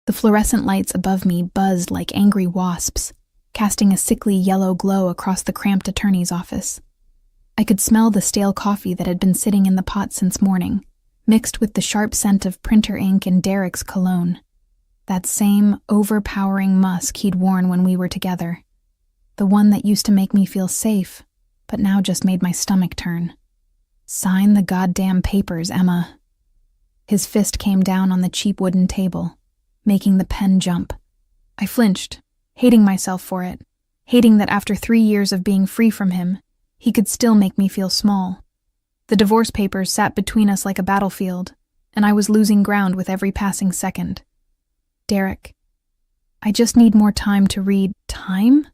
The fluorescent lights above me buzzed like angry wasps, casting a sickly yellow glow across the cramped attorney's office. I could smell the stale coffee that had been sitting in the pot since morning, mixed with the sharp scent of printer ink and Derek's cologne. That same overpowering musk he'd worn when we were together. The one that used to make me feel safe, but now just made my stomach turn. "Sign the goddamn papers, Emma." His fist came down on the cheap wooden table, making the pen jump. I flinched, hating myself for it, hating that after 3 years of being free from him, he could still make me feel small. The divorce papers sat between us like a battlefield, and I was losing ground with every passing second. "Derek, I just need more time to read." "Time?"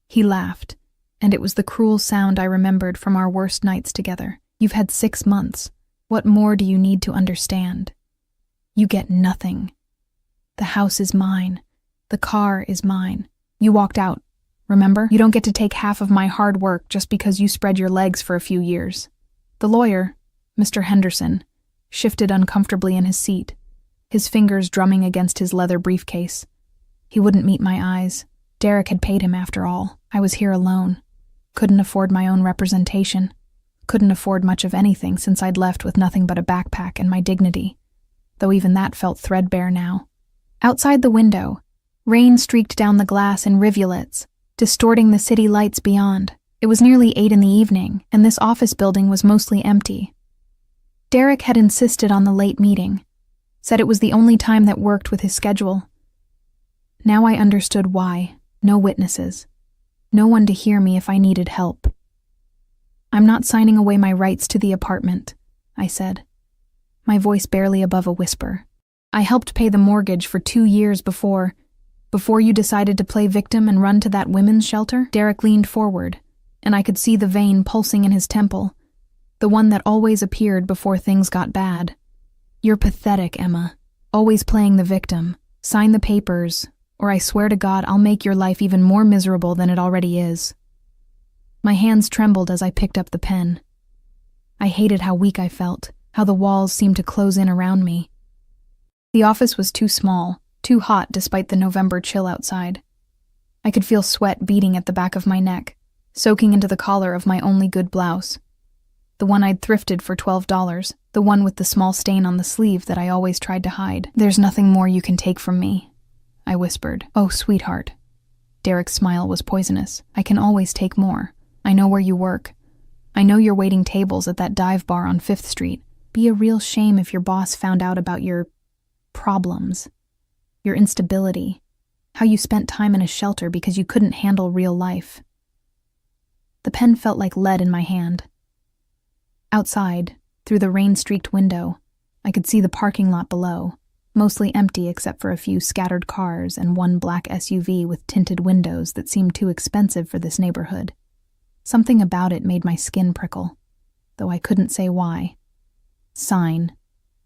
He laughed, and it was the cruel sound I remembered from our worst nights together. "You've had 6 months. What more do you need to understand? You get nothing. The house is mine. The car is mine. You walked out, remember? You don't get to take half of my hard work just because you spread your legs for a few years." The lawyer, Mr. Henderson, shifted uncomfortably in his seat, his fingers drumming against his leather briefcase. He wouldn't meet my eyes. Derek had paid him after all. I was here alone. Couldn't afford my own representation. Couldn't afford much of anything since I'd left with nothing but a backpack and my dignity, though even that felt threadbare now. Outside the window, rain streaked down the glass in rivulets, distorting the city lights beyond. It was nearly 8 in the evening, and this office building was mostly empty. Derek had insisted on the late meeting, said it was the only time that worked with his schedule. Now I understood why. No witnesses. No one to hear me if I needed help. "I'm not signing away my rights to the apartment," I said, my voice barely above a whisper. "I helped pay the mortgage for 2 years before you decided to play victim and run to that women's shelter." Derek leaned forward, and I could see the vein pulsing in his temple, the one that always appeared before things got bad. "You're pathetic, Emma. Always playing the victim. Sign the papers, or I swear to God I'll make your life even more miserable than it already is." My hands trembled as I picked up the pen. I hated how weak I felt, how the walls seemed to close in around me. The office was too small, too hot despite the November chill outside. I could feel sweat beating at the back of my neck, soaking into the collar of my only good blouse. The one I'd thrifted for $12, the one with the small stain on the sleeve that I always tried to hide. "There's nothing more you can take from me," I whispered. "Oh, sweetheart." Derek's smile was poisonous. "I can always take more. I know where you work. I know you're waiting tables at that dive bar on 5th Street. Be a real shame if your boss found out about your problems, your instability, how you spent time in a shelter because you couldn't handle real life." The pen felt like lead in my hand. Outside, through the rain-streaked window, I could see the parking lot below, mostly empty except for a few scattered cars and one black SUV with tinted windows that seemed too expensive for this neighborhood. Something about it made my skin prickle, though I couldn't say why. "Sign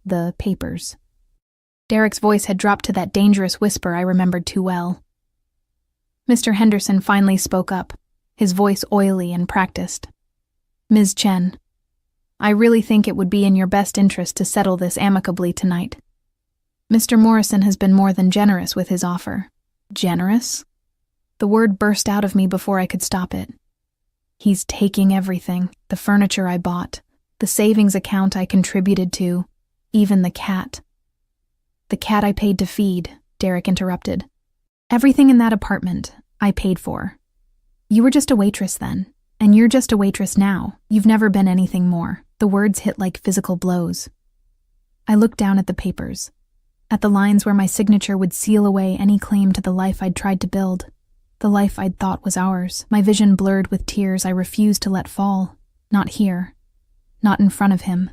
the papers." Derek's voice had dropped to that dangerous whisper I remembered too well. Mr. Henderson finally spoke up, his voice oily and practiced. "Ms. Chen, I really think it would be in your best interest to settle this amicably tonight. Mr. Morrison has been more than generous with his offer." "Generous?" The word burst out of me before I could stop it. "He's taking everything, the furniture I bought, the savings account I contributed to, even the cat." "The cat I paid to feed," Derek interrupted. "Everything in that apartment, I paid for. You were just a waitress then, and you're just a waitress now. You've never been anything more." The words hit like physical blows. I looked down at the papers, at the lines where my signature would seal away any claim to the life I'd tried to build, the life I'd thought was ours. My vision blurred with tears I refused to let fall. Not here. Not in front of him.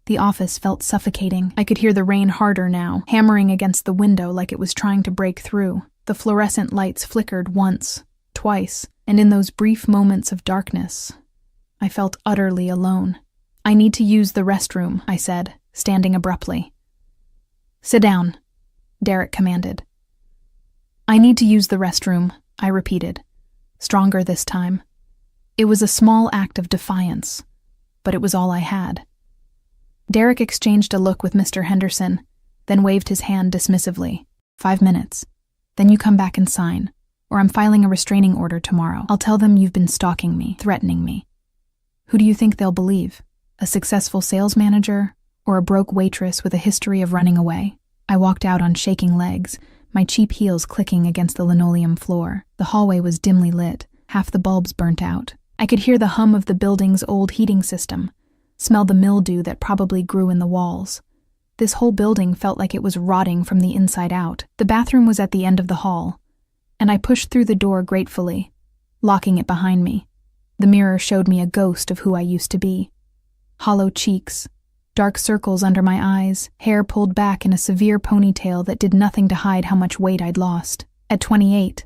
The office felt suffocating. I could hear the rain harder now, hammering against the window like it was trying to break through. The fluorescent lights flickered once, twice, and in those brief moments of darkness, I felt utterly alone. "I need to use the restroom," I said, standing abruptly. "Sit down," Derek commanded. "I need to use the restroom," I repeated, stronger this time. It was a small act of defiance, but it was all I had. Derek exchanged a look with Mr. Henderson, then waved his hand dismissively. 5 minutes. Then you come back and sign, or I'm filing a restraining order tomorrow. I'll tell them you've been stalking me, threatening me. Who do you think they'll believe? A successful sales manager, or a broke waitress with a history of running away? I walked out on shaking legs, my cheap heels clicking against the linoleum floor. The hallway was dimly lit, half the bulbs burnt out. I could hear the hum of the building's old heating system, smell the mildew that probably grew in the walls. This whole building felt like it was rotting from the inside out. The bathroom was at the end of the hall, and I pushed through the door gratefully, locking it behind me. The mirror showed me a ghost of who I used to be. Hollow cheeks, dark circles under my eyes, hair pulled back in a severe ponytail that did nothing to hide how much weight I'd lost. At 28,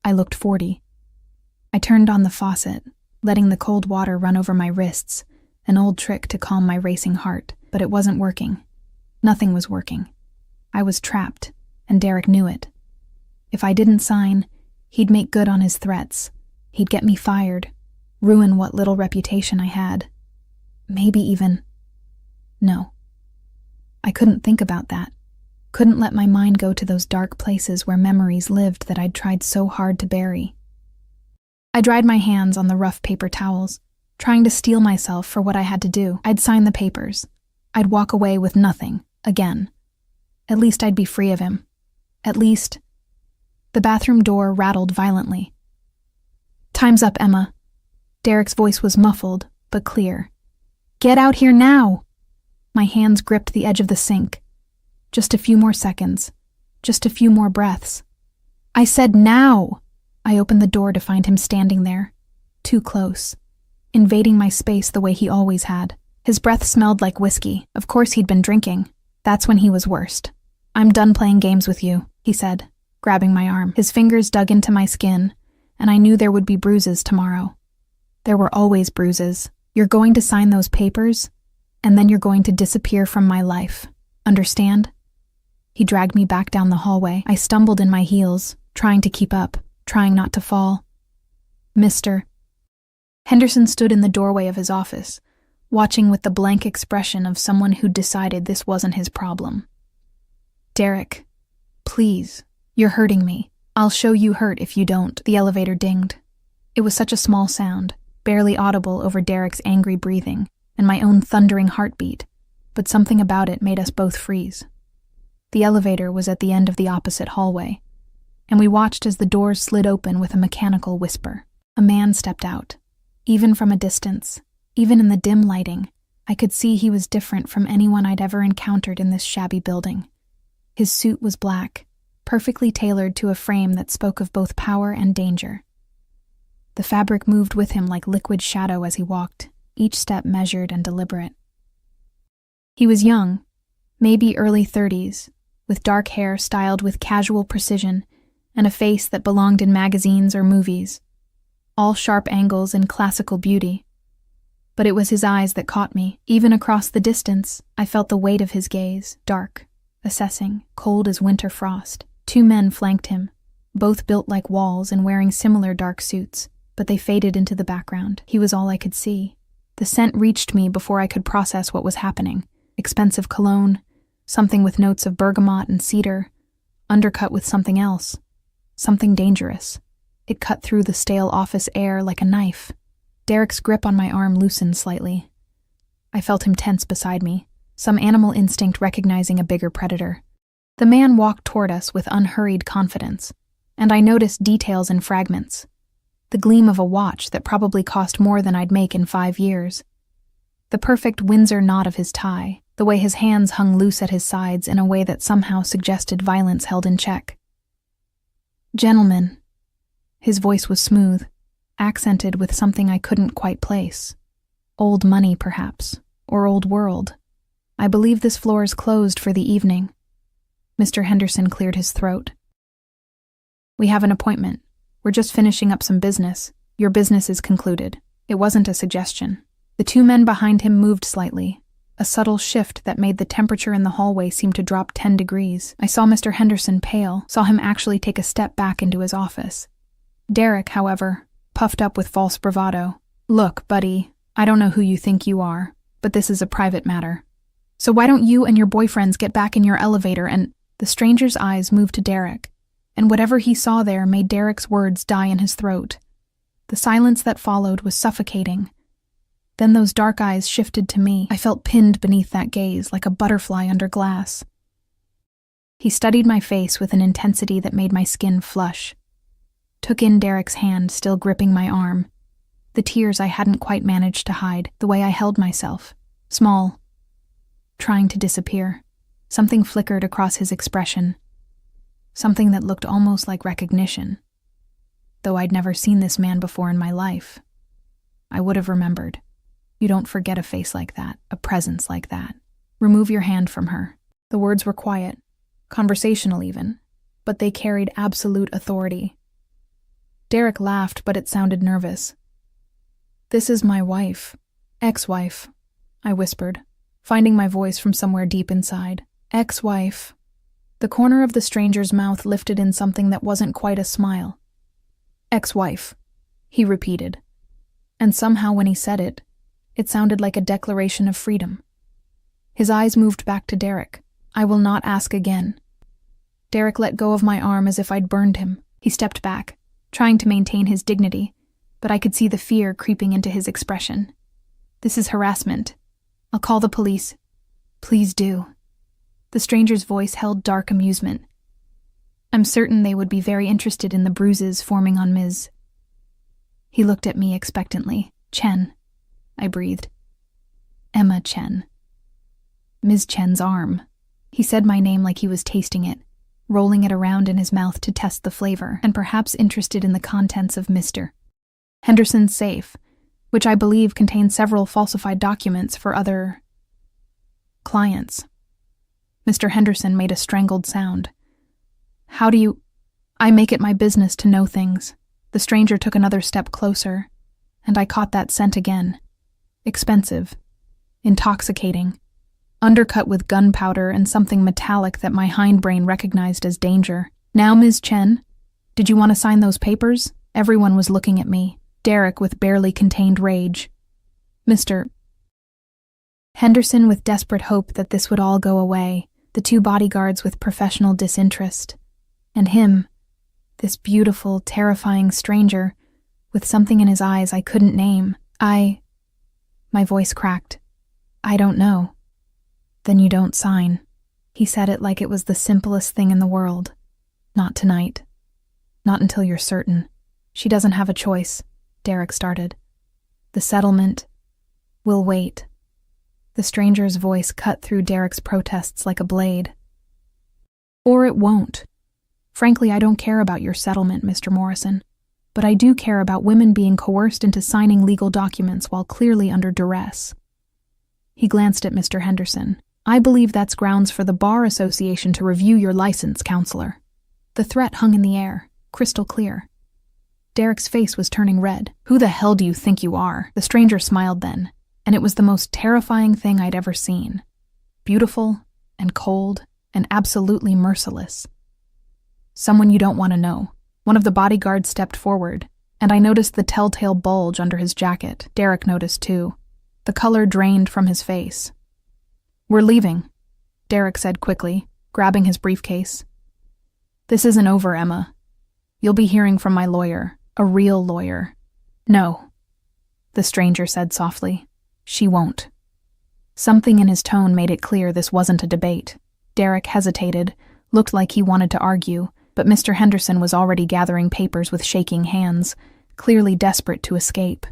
I looked 40. I turned on the faucet, letting the cold water run over my wrists, an old trick to calm my racing heart, but it wasn't working. Nothing was working. I was trapped, and Derek knew it. If I didn't sign, he'd make good on his threats. He'd get me fired, ruin what little reputation I had. Maybe even... No. I couldn't think about that. Couldn't let my mind go to those dark places where memories lived that I'd tried so hard to bury. I dried my hands on the rough paper towels, trying to steel myself for what I had to do. I'd sign the papers. I'd walk away with nothing, again. At least I'd be free of him. At least... The bathroom door rattled violently. "Time's up, Emma." Derek's voice was muffled, but clear. "Get out here now!" My hands gripped the edge of the sink. Just a few more seconds. Just a few more breaths. "I said now!" I opened the door to find him standing there, too close, invading my space the way he always had. His breath smelled like whiskey. Of course he'd been drinking. That's when he was worst. "I'm done playing games with you," he said, grabbing my arm. His fingers dug into my skin, and I knew there would be bruises tomorrow. There were always bruises. "You're going to sign those papers, and then you're going to disappear from my life. Understand?" He dragged me back down the hallway. I stumbled in my heels, trying to keep up, trying not to fall. "Mr." Henderson stood in the doorway of his office, watching with the blank expression of someone who'd decided this wasn't his problem. "Derek, please, you're hurting me. I'll show you hurt if you don't." The elevator dinged. It was such a small sound, barely audible over Derek's angry breathing and my own thundering heartbeat, but something about it made us both freeze. The elevator was at the end of the opposite hallway, and we watched as the doors slid open with a mechanical whisper. A man stepped out. Even from a distance, even in the dim lighting, I could see he was different from anyone I'd ever encountered in this shabby building. His suit was black, perfectly tailored to a frame that spoke of both power and danger. The fabric moved with him like liquid shadow as he walked, each step measured and deliberate. He was young, maybe early 30s, with dark hair styled with casual precision and a face that belonged in magazines or movies, all sharp angles and classical beauty. But it was his eyes that caught me. Even across the distance, I felt the weight of his gaze, dark, assessing, cold as winter frost. 2 men flanked him, both built like walls and wearing similar dark suits, but they faded into the background. He was all I could see. The scent reached me before I could process what was happening. Expensive cologne, something with notes of bergamot and cedar, undercut with something else, something dangerous. It cut through the stale office air like a knife. Derek's grip on my arm loosened slightly. I felt him tense beside me, some animal instinct recognizing a bigger predator. The man walked toward us with unhurried confidence, and I noticed details in fragments. The gleam of a watch that probably cost more than I'd make in 5 years. The perfect Windsor knot of his tie, the way his hands hung loose at his sides in a way that somehow suggested violence held in check. "Gentlemen." His voice was smooth, accented with something I couldn't quite place. Old money, perhaps, or old world. "I believe this floor is closed for the evening." Mr. Henderson cleared his throat. "We have an appointment. We're just finishing up some business. Your business is concluded." It wasn't a suggestion. The 2 men behind him moved slightly, a subtle shift that made the temperature in the hallway seem to drop 10 degrees. I saw Mr. Henderson pale, saw him actually take a step back into his office. Derek, however, puffed up with false bravado. "Look, buddy, I don't know who you think you are, but this is a private matter. So why don't you and your boyfriends get back in your elevator and..." The stranger's eyes moved to Derek, and whatever he saw there made Derek's words die in his throat. The silence that followed was suffocating. Then those dark eyes shifted to me. I felt pinned beneath that gaze like a butterfly under glass. He studied my face with an intensity that made my skin flush. Took in Derek's hand, still gripping my arm. The tears I hadn't quite managed to hide, the way I held myself, small, trying to disappear. Something flickered across his expression. Something that looked almost like recognition. Though I'd never seen this man before in my life, I would have remembered. You don't forget a face like that, a presence like that. Remove your hand from her. The words were quiet, conversational even, but they carried absolute authority. Derek laughed, but it sounded nervous. "This is my wife, ex-wife," I whispered, finding my voice from somewhere deep inside. Ex-wife. The corner of the stranger's mouth lifted in something that wasn't quite a smile. "Ex-wife," he repeated. And somehow when he said it, it sounded like a declaration of freedom. His eyes moved back to Derek. "I will not ask again." Derek let go of my arm as if I'd burned him. He stepped back, trying to maintain his dignity, but I could see the fear creeping into his expression. "This is harassment. I'll call the police." "Please do." The stranger's voice held dark amusement. "I'm certain they would be very interested in the bruises forming on Ms." He looked at me expectantly. "Chen," I breathed. "Emma Chen." "Ms. Chen's arm." He said my name like he was tasting it, rolling it around in his mouth to test the flavor, and perhaps interested in the contents of Mr. Henderson's safe, which I believe contained several falsified documents for other clients. Mr. Henderson made a strangled sound. "How do you—" "I make it my business to know things." The stranger took another step closer, and I caught that scent again. Expensive, intoxicating, undercut with gunpowder and something metallic that my hindbrain recognized as danger. "Now, Ms. Chen, did you want to sign those papers?" Everyone was looking at me, Derek with barely contained rage. Mr. Henderson with desperate hope that this would all go away, the two bodyguards with professional disinterest, and him, this beautiful, terrifying stranger, with something in his eyes I couldn't name. My voice cracked. "I don't know." "Then you don't sign." He said it like it was the simplest thing in the world. "Not tonight. Not until you're certain." "She doesn't have a choice," Derek started. "The settlement will wait." The stranger's voice cut through Derek's protests like a blade. "Or it won't. Frankly, I don't care about your settlement, Mr. Morrison, but I do care about women being coerced into signing legal documents while clearly under duress." He glanced at Mr. Henderson. "I believe that's grounds for the Bar Association to review your license, counselor." The threat hung in the air, crystal clear. Derek's face was turning red. "Who the hell do you think you are?" The stranger smiled then, and it was the most terrifying thing I'd ever seen. Beautiful and cold and absolutely merciless. "Someone you don't want to know." One of the bodyguards stepped forward, and I noticed the telltale bulge under his jacket. Derek noticed too. The color drained from his face. "We're leaving," Derek said quickly, grabbing his briefcase. "This isn't over, Emma. You'll be hearing from my lawyer, a real lawyer." "No," the stranger said softly. "She won't." Something in his tone made it clear this wasn't a debate. Derek hesitated, looked like he wanted to argue, but Mr. Henderson was already gathering papers with shaking hands, clearly desperate to escape.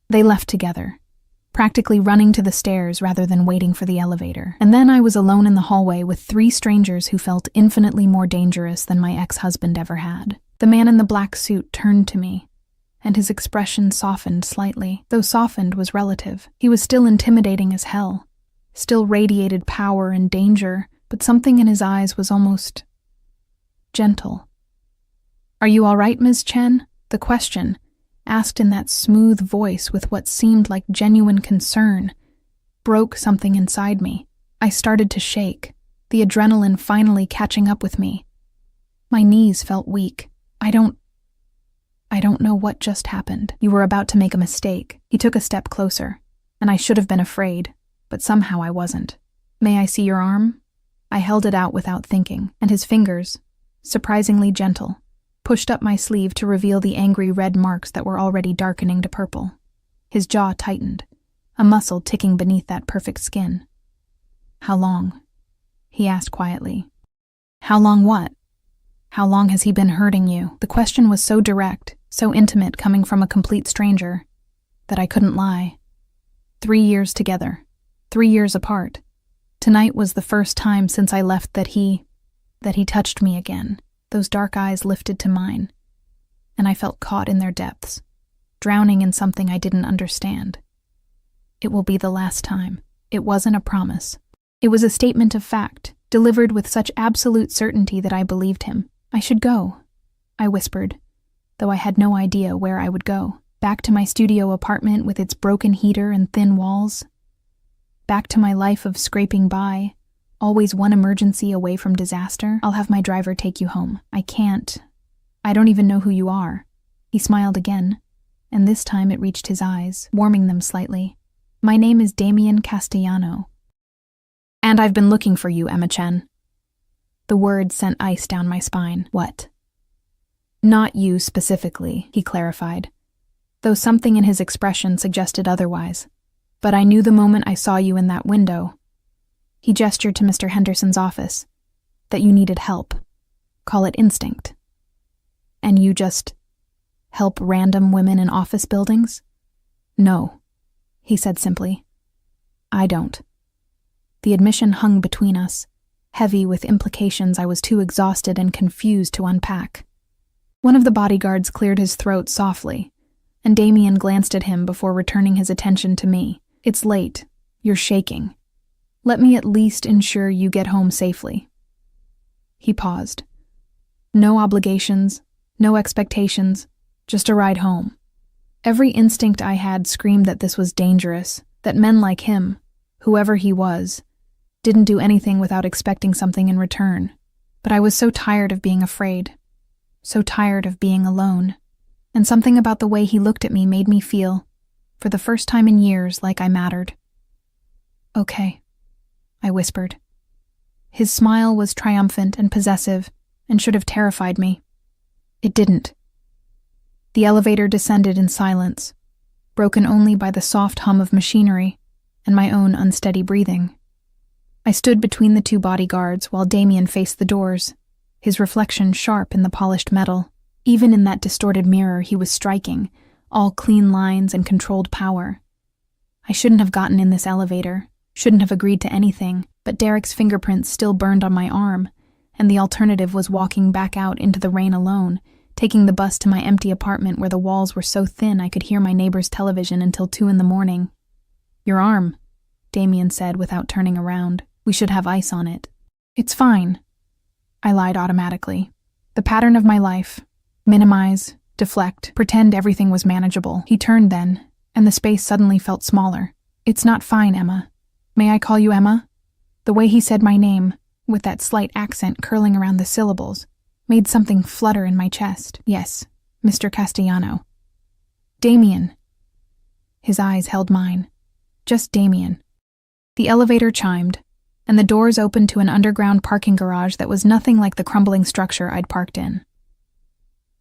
They left together, practically running to the stairs rather than waiting for the elevator. And then I was alone in the hallway with three strangers who felt infinitely more dangerous than my ex-husband ever had. The man in the black suit turned to me, and his expression softened slightly. Though softened was relative. He was still intimidating as hell, still radiated power and danger, but something in his eyes was almost gentle. "Are you all right, Ms. Chen?" The question, asked in that smooth voice with what seemed like genuine concern, broke something inside me. I started to shake, the adrenaline finally catching up with me. My knees felt weak. I don't know what just happened. You were about to make a mistake." He took a step closer, and I should have been afraid, but somehow I wasn't. "May I see your arm?" I held it out without thinking, and his fingers, surprisingly gentle, pushed up my sleeve to reveal the angry red marks that were already darkening to purple. His jaw tightened, a muscle ticking beneath that perfect skin. "How long?" he asked quietly. "How long what? How long has he been hurting you?" The question was so direct, so intimate coming from a complete stranger, that I couldn't lie. 3 years together, 3 years apart. Tonight was the first time since I left that he touched me again. Those dark eyes lifted to mine, and I felt caught in their depths, drowning in something I didn't understand. It will be the last time. It wasn't a promise. It was a statement of fact, delivered with such absolute certainty that I believed him. "I should go," I whispered, though I had no idea where I would go. Back to my studio apartment with its broken heater and thin walls. Back to my life of scraping by, always one emergency away from disaster. "I'll have my driver take you home. I can't. I don't even know who you are." He smiled again, and this time it reached his eyes, warming them slightly. "My name is Damien Castellano. And I've been looking for you, Emma Chen." The word sent ice down my spine. "What?" "Not you specifically," he clarified, though something in his expression suggested otherwise. "But I knew the moment I saw you in that window," he gestured to Mr. Henderson's office, "that you needed help. Call it instinct. And you just help random women in office buildings?" "No," he said simply. "I don't." The admission hung between us, heavy with implications I was too exhausted and confused to unpack. One of the bodyguards cleared his throat softly, and Damien glanced at him before returning his attention to me. "It's late. You're shaking. Let me at least ensure you get home safely." He paused. No obligations, no expectations, just a ride home. Every instinct I had screamed that this was dangerous, that men like him, whoever he was, didn't do anything without expecting something in return. But I was so tired of being afraid, so tired of being alone, and something about the way he looked at me made me feel, for the first time in years, like I mattered. "Okay," I whispered. His smile was triumphant and possessive, and should have terrified me. It didn't. The elevator descended in silence, broken only by the soft hum of machinery and my own unsteady breathing. I stood between the two bodyguards while Damien faced the doors, his reflection sharp in the polished metal. Even in that distorted mirror he was striking, all clean lines and controlled power. I shouldn't have gotten in this elevator, shouldn't have agreed to anything, but Derek's fingerprints still burned on my arm, and the alternative was walking back out into the rain alone, taking the bus to my empty apartment where the walls were so thin I could hear my neighbor's television until 2 a.m. "Your arm," Damien said without turning around. "We should have ice on it." "It's fine," I lied automatically. The pattern of my life. Minimize, deflect, pretend everything was manageable. He turned then, and the space suddenly felt smaller. "It's not fine, Emma. May I call you Emma?" The way he said my name, with that slight accent curling around the syllables, made something flutter in my chest. "Yes, Mr. Castellano." "Damien." His eyes held mine. Just Damien. The elevator chimed, and the doors opened to an underground parking garage that was nothing like the crumbling structure I'd parked in.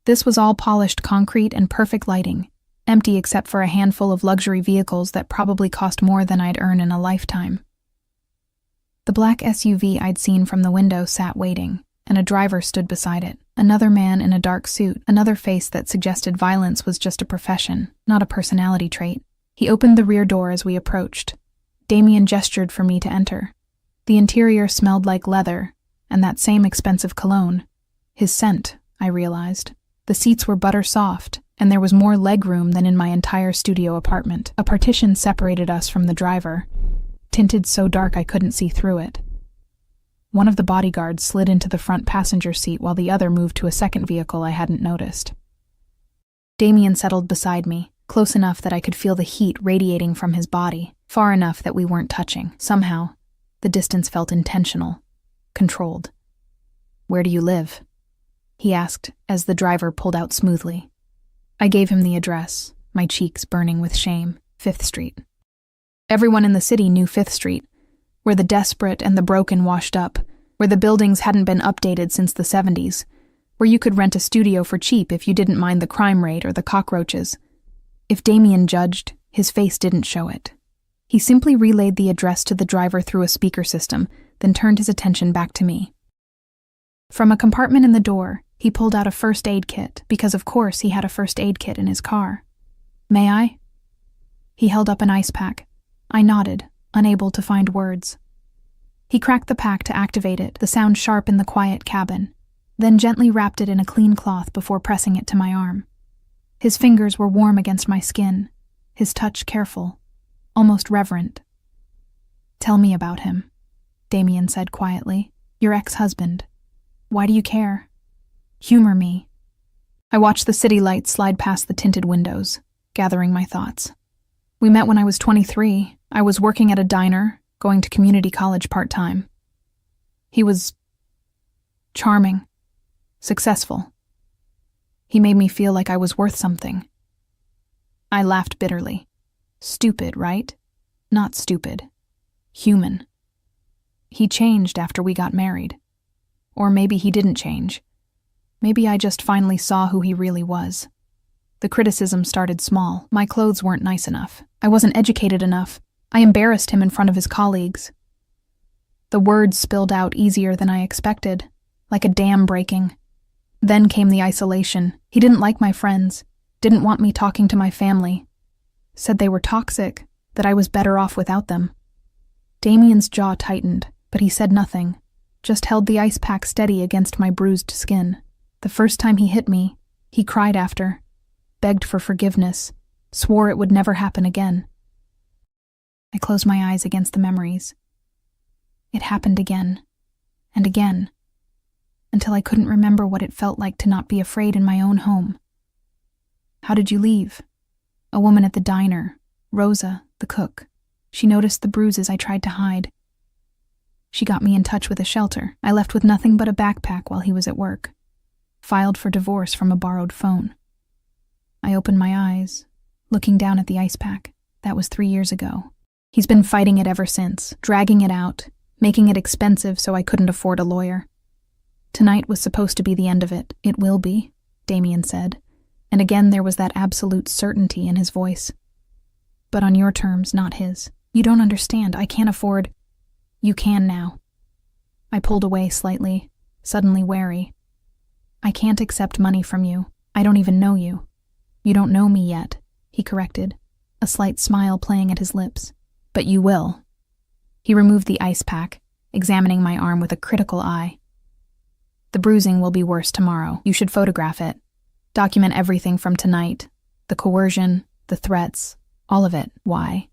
This was all polished concrete and perfect lighting, empty except for a handful of luxury vehicles that probably cost more than I'd earn in a lifetime. The black SUV I'd seen from the window sat waiting, and a driver stood beside it. Another man in a dark suit, another face that suggested violence was just a profession, not a personality trait. He opened the rear door as we approached. Damien gestured for me to enter. The interior smelled like leather, and that same expensive cologne. His scent, I realized. The seats were butter soft, and there was more leg room than in my entire studio apartment. A partition separated us from the driver, tinted so dark I couldn't see through it. One of the bodyguards slid into the front passenger seat while the other moved to a second vehicle I hadn't noticed. Damien settled beside me, close enough that I could feel the heat radiating from his body, far enough that we weren't touching. Somehow, the distance felt intentional, controlled. "Where do you live?" he asked as the driver pulled out smoothly. I gave him the address, my cheeks burning with shame. 5th Street. Everyone in the city knew 5th Street, where the desperate and the broken washed up, where the buildings hadn't been updated since the 70s, where you could rent a studio for cheap if you didn't mind the crime rate or the cockroaches. If Damien judged, his face didn't show it. He simply relayed the address to the driver through a speaker system, then turned his attention back to me. From a compartment in the door, he pulled out a first aid kit, because of course he had a first aid kit in his car. "May I?" He held up an ice pack. I nodded, unable to find words. He cracked the pack to activate it, the sound sharp in the quiet cabin, then gently wrapped it in a clean cloth before pressing it to my arm. His fingers were warm against my skin, his touch careful, almost reverent. "Tell me about him," Damien said quietly. "Your ex-husband. Why do you care? Humor me." I watched the city lights slide past the tinted windows, gathering my thoughts. We met when I was 23. I was working at a diner, going to community college part-time. He was charming, successful. He made me feel like I was worth something. I laughed bitterly. Stupid, right? Not stupid. Human. He changed after we got married. Or maybe he didn't change. Maybe I just finally saw who he really was. The criticism started small. My clothes weren't nice enough. I wasn't educated enough. I embarrassed him in front of his colleagues. The words spilled out easier than I expected, like a dam breaking. Then came the isolation. He didn't like my friends, didn't want me talking to my family. Said they were toxic, that I was better off without them. Damien's jaw tightened, but he said nothing, just held the ice pack steady against my bruised skin. The first time he hit me, he cried after, begged for forgiveness, swore it would never happen again. I closed my eyes against the memories. It happened again, and again, until I couldn't remember what it felt like to not be afraid in my own home. "How did you leave?" A woman at the diner, Rosa, the cook. She noticed the bruises I tried to hide. She got me in touch with a shelter. I left with nothing but a backpack while he was at work. Filed for divorce from a borrowed phone. I opened my eyes, looking down at the ice pack. That was 3 years ago. He's been fighting it ever since, dragging it out, making it expensive so I couldn't afford a lawyer. Tonight was supposed to be the end of it. "It will be," Damien said, and again there was that absolute certainty in his voice. "But on your terms, not his. You don't understand. I can't afford—" "You can now." I pulled away slightly, suddenly wary. "I can't accept money from you. I don't even know you." "You don't know me yet," he corrected, a slight smile playing at his lips. "But you will." He removed the ice pack, examining my arm with a critical eye. "The bruising will be worse tomorrow. You should photograph it. Document everything from tonight. The coercion, the threats, all of it. Why?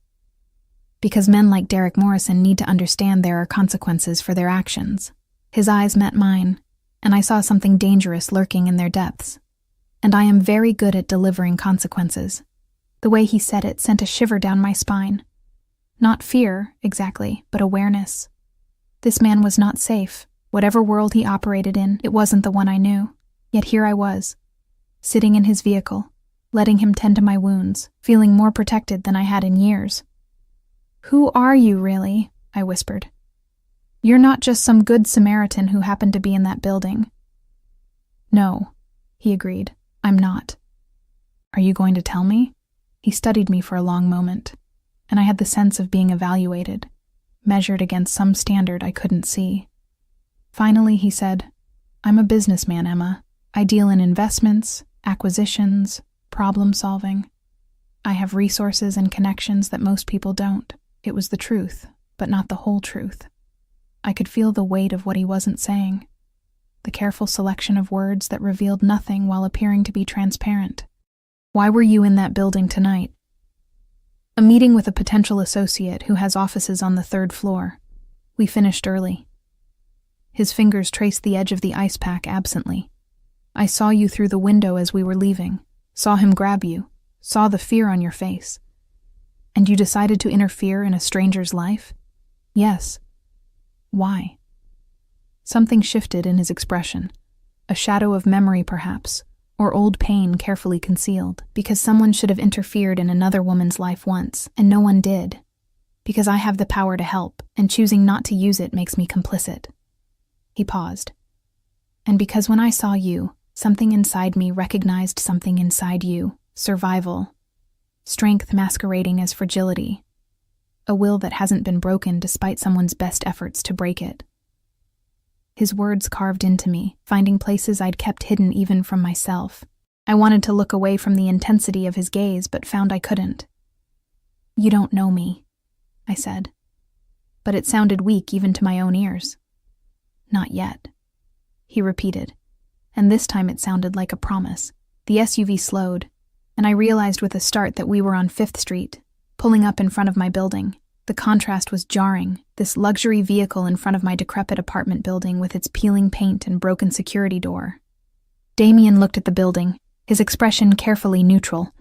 Because men like Derek Morrison need to understand there are consequences for their actions." His eyes met mine, and I saw something dangerous lurking in their depths. And I am very good at delivering consequences. The way he said it sent a shiver down my spine. Not fear, exactly, but awareness. This man was not safe. Whatever world he operated in, it wasn't the one I knew. Yet here I was, sitting in his vehicle, letting him tend to my wounds, feeling more protected than I had in years. "Who are you, really?" I whispered. "You're not just some good Samaritan who happened to be in that building." "No," he agreed. "I'm not." "Are you going to tell me?" He studied me for a long moment, and I had the sense of being evaluated, measured against some standard I couldn't see. Finally, he said, "I'm a businessman, Emma. I deal in investments, acquisitions, problem solving. I have resources and connections that most people don't." It was the truth, but not the whole truth. I could feel the weight of what he wasn't saying, the careful selection of words that revealed nothing while appearing to be transparent. "Why were you in that building tonight?" "A meeting with a potential associate who has offices on the 3rd floor. We finished early." His fingers traced the edge of the ice pack absently. "I saw you through the window as we were leaving, saw him grab you, saw the fear on your face. And you decided to interfere in a stranger's life?" "Yes." "Why?" Something shifted in his expression. A shadow of memory, perhaps, or old pain carefully concealed. "Because someone should have interfered in another woman's life once, and no one did. Because I have the power to help, and choosing not to use it makes me complicit." He paused. And because when I saw you, something inside me recognized something inside you, survival, strength masquerading as fragility, a will that hasn't been broken despite someone's best efforts to break it. His words carved into me, finding places I'd kept hidden even from myself. I wanted to look away from the intensity of his gaze, but found I couldn't. You don't know me, I said. But it sounded weak even to my own ears. Not yet, he repeated, and this time it sounded like a promise. The SUV slowed, and I realized with a start that we were on 5th Street, pulling up in front of my building. The contrast was jarring, this luxury vehicle in front of my decrepit apartment building with its peeling paint and broken security door. Damien looked at the building, his expression carefully neutral,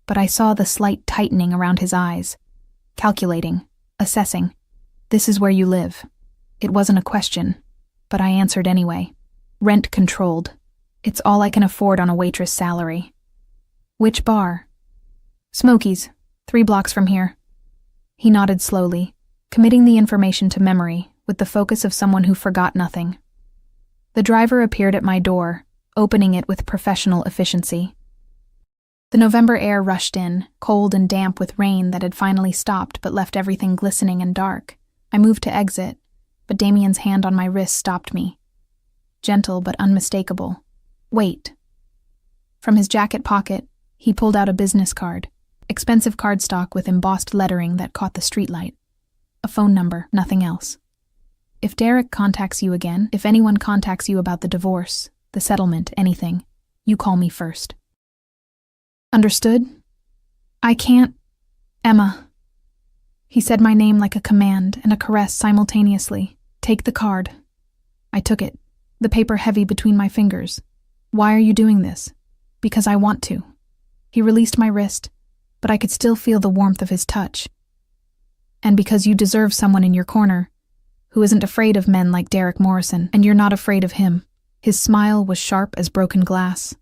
but I saw the slight tightening around his eyes. Calculating, assessing. This is where you live. It wasn't a question, but I answered anyway. Rent controlled. It's all I can afford on a waitress salary. Which bar? Smokey's, 3 blocks from here. He nodded slowly, committing the information to memory with the focus of someone who forgot nothing. The driver appeared at my door, opening it with professional efficiency. The November air rushed in, cold and damp with rain that had finally stopped but left everything glistening and dark. I moved to exit, but Damien's hand on my wrist stopped me. Gentle but unmistakable. Wait. From his jacket pocket, he pulled out a business card. Expensive cardstock with embossed lettering that caught the streetlight. A phone number, nothing else. If Derek contacts you again, if anyone contacts you about the divorce, the settlement, anything, you call me first. Understood? I can't... Emma. He said my name like a command and a caress simultaneously. Take the card. I took it, the paper heavy between my fingers. Why are you doing this? Because I want to. He released my wrist, but I could still feel the warmth of his touch. And because you deserve someone in your corner who isn't afraid of men like Derek Morrison, and you're not afraid of him. His smile was sharp as broken glass.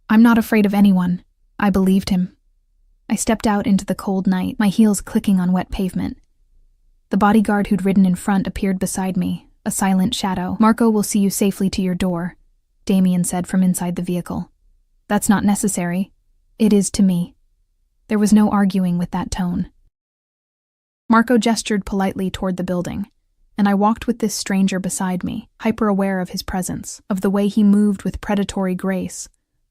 I'm not afraid of anyone. I believed him. I stepped out into the cold night, my heels clicking on wet pavement. The bodyguard who'd ridden in front appeared beside me, a silent shadow. Marco will see you safely to your door, Damien said from inside the vehicle. That's not necessary. It is to me. There was no arguing with that tone. Marco gestured politely toward the building, and I walked with this stranger beside me, hyper-aware of his presence, of the way he moved with predatory grace,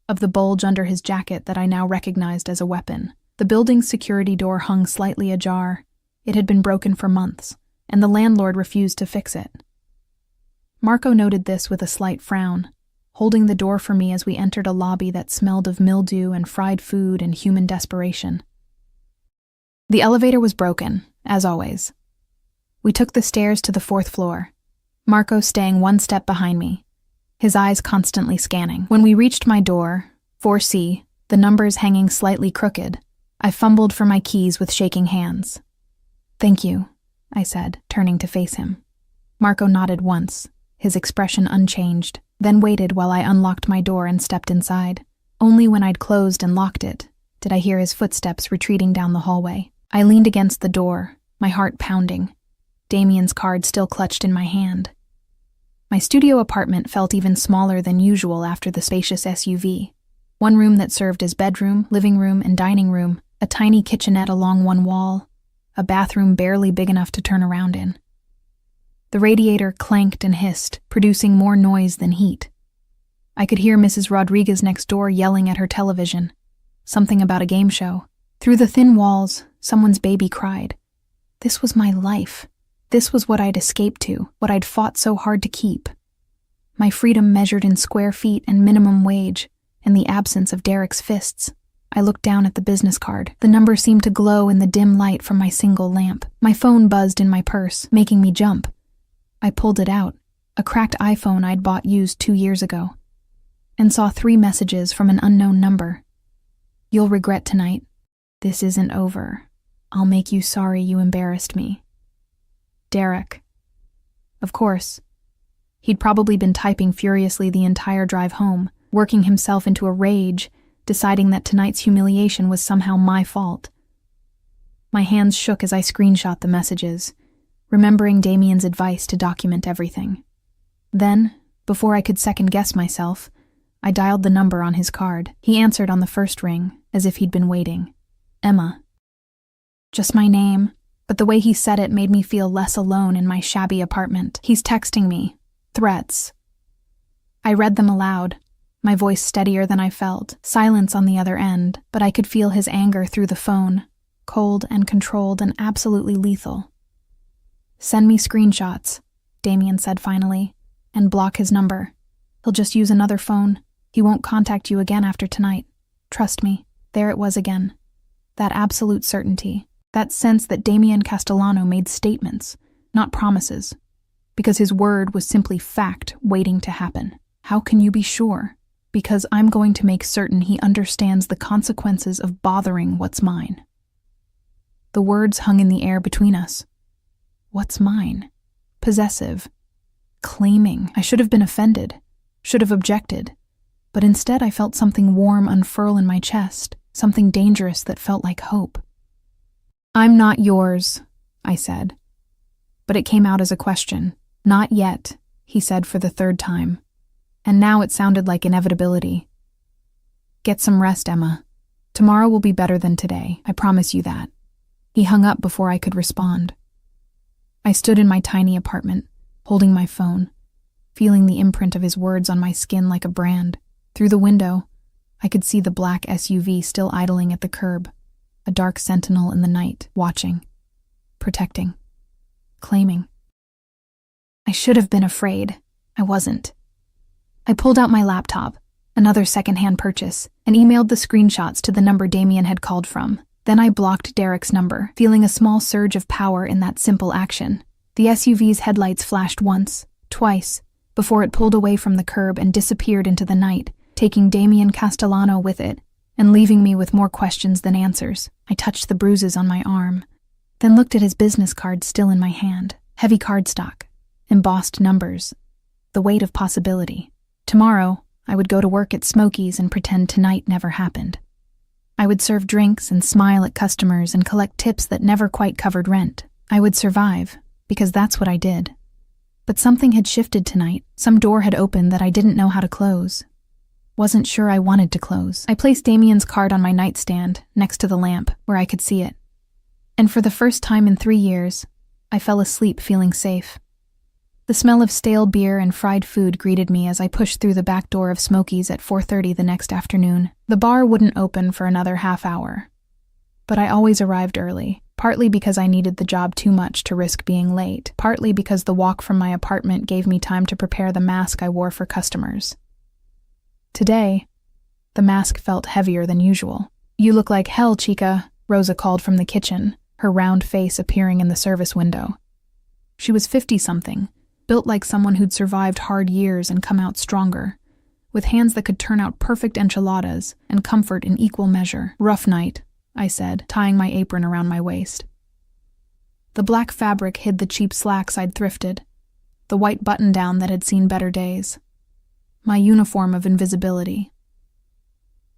of the bulge under his jacket that I now recognized as a weapon. The building's security door hung slightly ajar. It had been broken for months, and the landlord refused to fix it. Marco noted this with a slight frown, holding the door for me as we entered a lobby that smelled of mildew and fried food and human desperation. The elevator was broken, as always. We took the stairs to the 4th floor, Marco staying 1 step behind me, his eyes constantly scanning. When we reached my door, 4C, the numbers hanging slightly crooked, I fumbled for my keys with shaking hands. Thank you, I said, turning to face him. Marco nodded once, his expression unchanged, then waited while I unlocked my door and stepped inside. Only when I'd closed and locked it did I hear his footsteps retreating down the hallway. I leaned against the door, my heart pounding, Damien's card still clutched in my hand. My studio apartment felt even smaller than usual after the spacious SUV. 1 room that served as bedroom, living room, and dining room, a tiny kitchenette along one wall, a bathroom barely big enough to turn around in. The radiator clanked and hissed, producing more noise than heat. I could hear Mrs. Rodriguez next door yelling at her television, something about a game show. Through the thin walls, someone's baby cried. This was my life. This was what I'd escaped to, what I'd fought so hard to keep. My freedom measured in square feet and minimum wage, and the absence of Derek's fists. I looked down at the business card. The number seemed to glow in the dim light from my single lamp. My phone buzzed in my purse, making me jump. I pulled it out, a cracked iPhone I'd bought used 2 years ago, and saw 3 messages from an unknown number. You'll regret tonight. This isn't over. I'll make you sorry you embarrassed me. Derek. Of course. He'd probably been typing furiously the entire drive home, working himself into a rage, deciding that tonight's humiliation was somehow my fault. My hands shook as I screenshot the messages, remembering Damien's advice to document everything. Then, before I could second-guess myself, I dialed the number on his card. He answered on the first ring, as if he'd been waiting. Emma. Just my name, but the way he said it made me feel less alone in my shabby apartment. He's texting me. Threats. I read them aloud, my voice steadier than I felt, silence on the other end, but I could feel his anger through the phone, cold and controlled and absolutely lethal. Send me screenshots, Damien said finally, and block his number. He'll just use another phone. He won't contact you again after tonight. Trust me. There it was again. That absolute certainty. That sense that Damien Castellano made statements, not promises, because his word was simply fact waiting to happen. How can you be sure? Because I'm going to make certain he understands the consequences of bothering what's mine. The words hung in the air between us. What's mine? Possessive. Claiming. I should have been offended, should have objected, but instead I felt something warm unfurl in my chest, something dangerous that felt like hope. I'm not yours, I said. But it came out as a question. Not yet, he said for the third time. And now it sounded like inevitability. Get some rest, Emma. Tomorrow will be better than today, I promise you that. He hung up before I could respond. I stood in my tiny apartment, holding my phone, feeling the imprint of his words on my skin like a brand. Through the window, I could see the black SUV still idling at the curb, a dark sentinel in the night, watching, protecting, claiming. I should have been afraid. I wasn't. I pulled out my laptop, another secondhand purchase, and emailed the screenshots to the number Damien had called from. Then I blocked Derek's number, feeling a small surge of power in that simple action. The SUV's headlights flashed once, twice, before it pulled away from the curb and disappeared into the night, taking Damien Castellano with it, and leaving me with more questions than answers. I touched the bruises on my arm, then looked at his business card still in my hand. Heavy cardstock, embossed numbers, the weight of possibility. Tomorrow, I would go to work at Smokey's and pretend tonight never happened. I would serve drinks and smile at customers and collect tips that never quite covered rent. I would survive, because that's what I did. But something had shifted tonight. Some door had opened that I didn't know how to close. Wasn't sure I wanted to close. I placed Damien's card on my nightstand, next to the lamp, where I could see it. And for the first time in 3 years, I fell asleep feeling safe. The smell of stale beer and fried food greeted me as I pushed through the back door of Smokey's at 4:30 the next afternoon. The bar wouldn't open for another half hour. But I always arrived early, partly because I needed the job too much to risk being late, partly because the walk from my apartment gave me time to prepare the mask I wore for customers. Today, the mask felt heavier than usual. "You look like hell, Chica," Rosa called from the kitchen, her round face appearing in the service window. She was 50-something, built like someone who'd survived hard years and come out stronger, with hands that could turn out perfect enchiladas and comfort in equal measure. "Rough night," I said, tying my apron around my waist. The black fabric hid the cheap slacks I'd thrifted, the white button-down that had seen better days. My uniform of invisibility.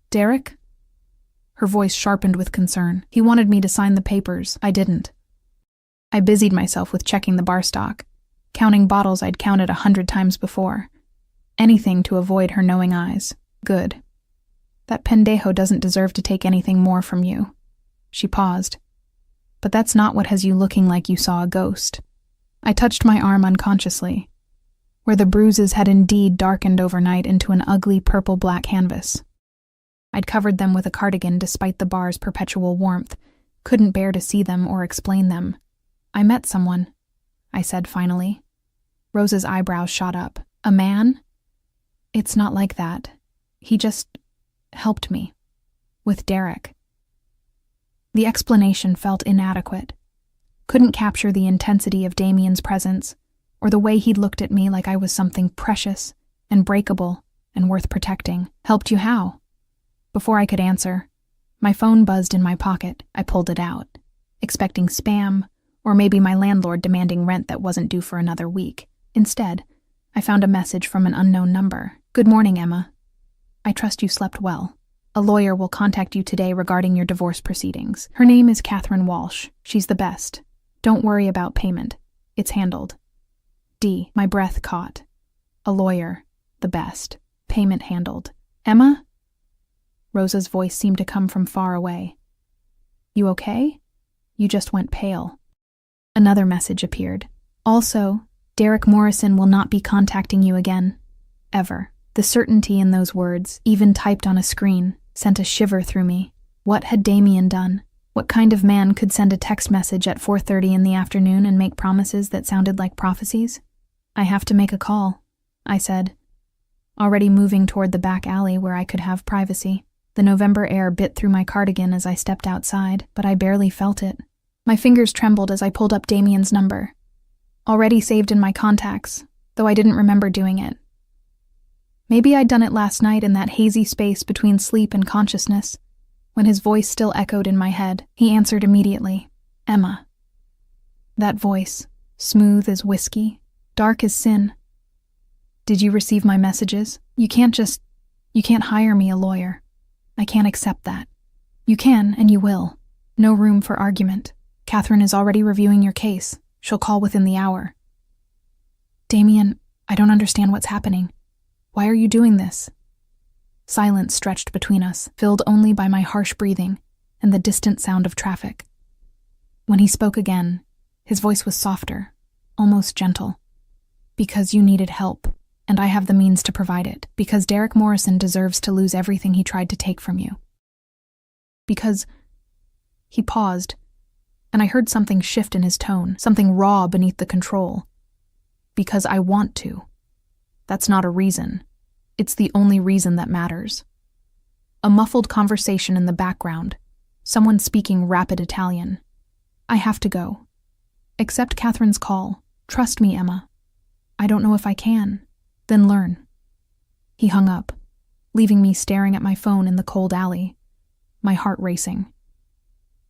"Derek?" Her voice sharpened with concern. "He wanted me to sign the papers. I didn't." I busied myself with checking the bar stock, counting bottles I'd counted 100 times before. Anything to avoid her knowing eyes. "Good. That pendejo doesn't deserve to take anything more from you." She paused. "But that's not what has you looking like you saw a ghost." I touched my arm unconsciously, where the bruises had indeed darkened overnight into an ugly purple-black canvas. I'd covered them with a cardigan despite the bar's perpetual warmth, couldn't bear to see them or explain them. "I met someone," I said finally. Rosa's eyebrows shot up. "A man?" "It's not like that. He just helped me. With Derek." The explanation felt inadequate. Couldn't capture the intensity of Damien's presence, or the way he'd looked at me like I was something precious and breakable and worth protecting. "Helped you how?" Before I could answer, my phone buzzed in my pocket. I pulled it out, expecting spam, or maybe my landlord demanding rent that wasn't due for another week. Instead, I found a message from an unknown number. "Good morning, Emma. I trust you slept well. A lawyer will contact you today regarding your divorce proceedings. Her name is Catherine Walsh. She's the best. Don't worry about payment. It's handled. D." My breath caught. A lawyer. The best. Payment handled. Emma? Rosa's voice seemed to come from far away. You okay? You just went pale. Another message appeared. Also, Derek Morrison will not be contacting you again. Ever. The certainty in those words, even typed on a screen, sent a shiver through me. What had Damien done? What kind of man could send a text message at 4:30 in the afternoon and make promises that sounded like prophecies? I have to make a call, I said, already moving toward the back alley where I could have privacy. The November air bit through my cardigan as I stepped outside, but I barely felt it. My fingers trembled as I pulled up Damien's number, already saved in my contacts, though I didn't remember doing it. Maybe I'd done it last night in that hazy space between sleep and consciousness. When his voice still echoed in my head, he answered immediately. Emma. That voice, smooth as whiskey, dark as sin. Did you receive my messages? You can't hire me a lawyer. I can't accept that. You can, and you will. No room for argument. Catherine is already reviewing your case. She'll call within the hour. Damien, I don't understand what's happening. Why are you doing this? Silence stretched between us, filled only by my harsh breathing and the distant sound of traffic. When he spoke again, his voice was softer, almost gentle. Because you needed help, and I have the means to provide it. Because Derek Morrison deserves to lose everything he tried to take from you. Because... He paused, and I heard something shift in his tone, something raw beneath the control. Because I want to. That's not a reason. It's the only reason that matters. A muffled conversation in the background, someone speaking rapid Italian. I have to go. Accept Catherine's call. Trust me, Emma. I don't know if I can. Then learn. He hung up, leaving me staring at my phone in the cold alley, my heart racing.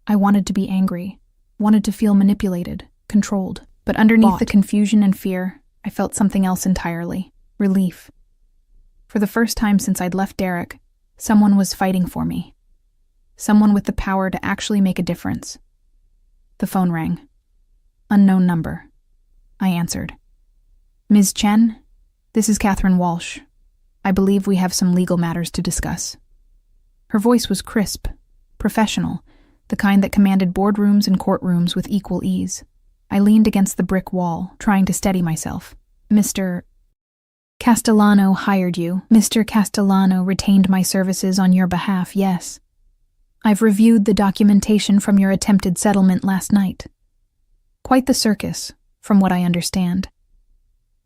I wanted to be angry, wanted to feel manipulated, controlled, but underneath the confusion and fear, I felt something else entirely. Relief. For the first time since I'd left Derek, someone was fighting for me. Someone with the power to actually make a difference. The phone rang. Unknown number. I answered. Ms. Chen, this is Catherine Walsh. I believe we have some legal matters to discuss. Her voice was crisp, professional, the kind that commanded boardrooms and courtrooms with equal ease. I leaned against the brick wall, trying to steady myself. Mr. Castellano hired you. Mr. Castellano retained my services on your behalf, yes. I've reviewed the documentation from your attempted settlement last night. Quite the circus, from what I understand.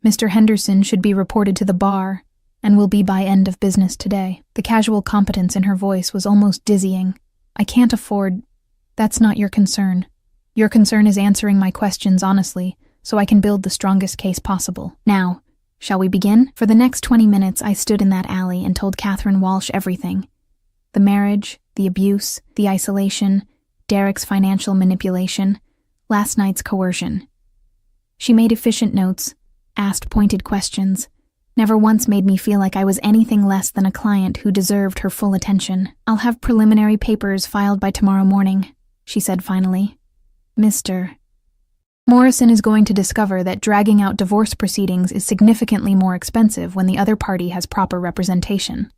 Mr. Henderson should be reported to the bar, and will be by end of business today. The casual competence in her voice was almost dizzying. I can't afford... That's not your concern. Your concern is answering my questions honestly, so I can build the strongest case possible. Now, shall we begin? For the next 20 minutes, I stood in that alley and told Catherine Walsh everything. The marriage, the abuse, the isolation, Derek's financial manipulation, last night's coercion. She made efficient notes, asked pointed questions, never once made me feel like I was anything less than a client who deserved her full attention. I'll have preliminary papers filed by tomorrow morning, she said finally. Mr. Morrison is going to discover that dragging out divorce proceedings is significantly more expensive when the other party has proper representation.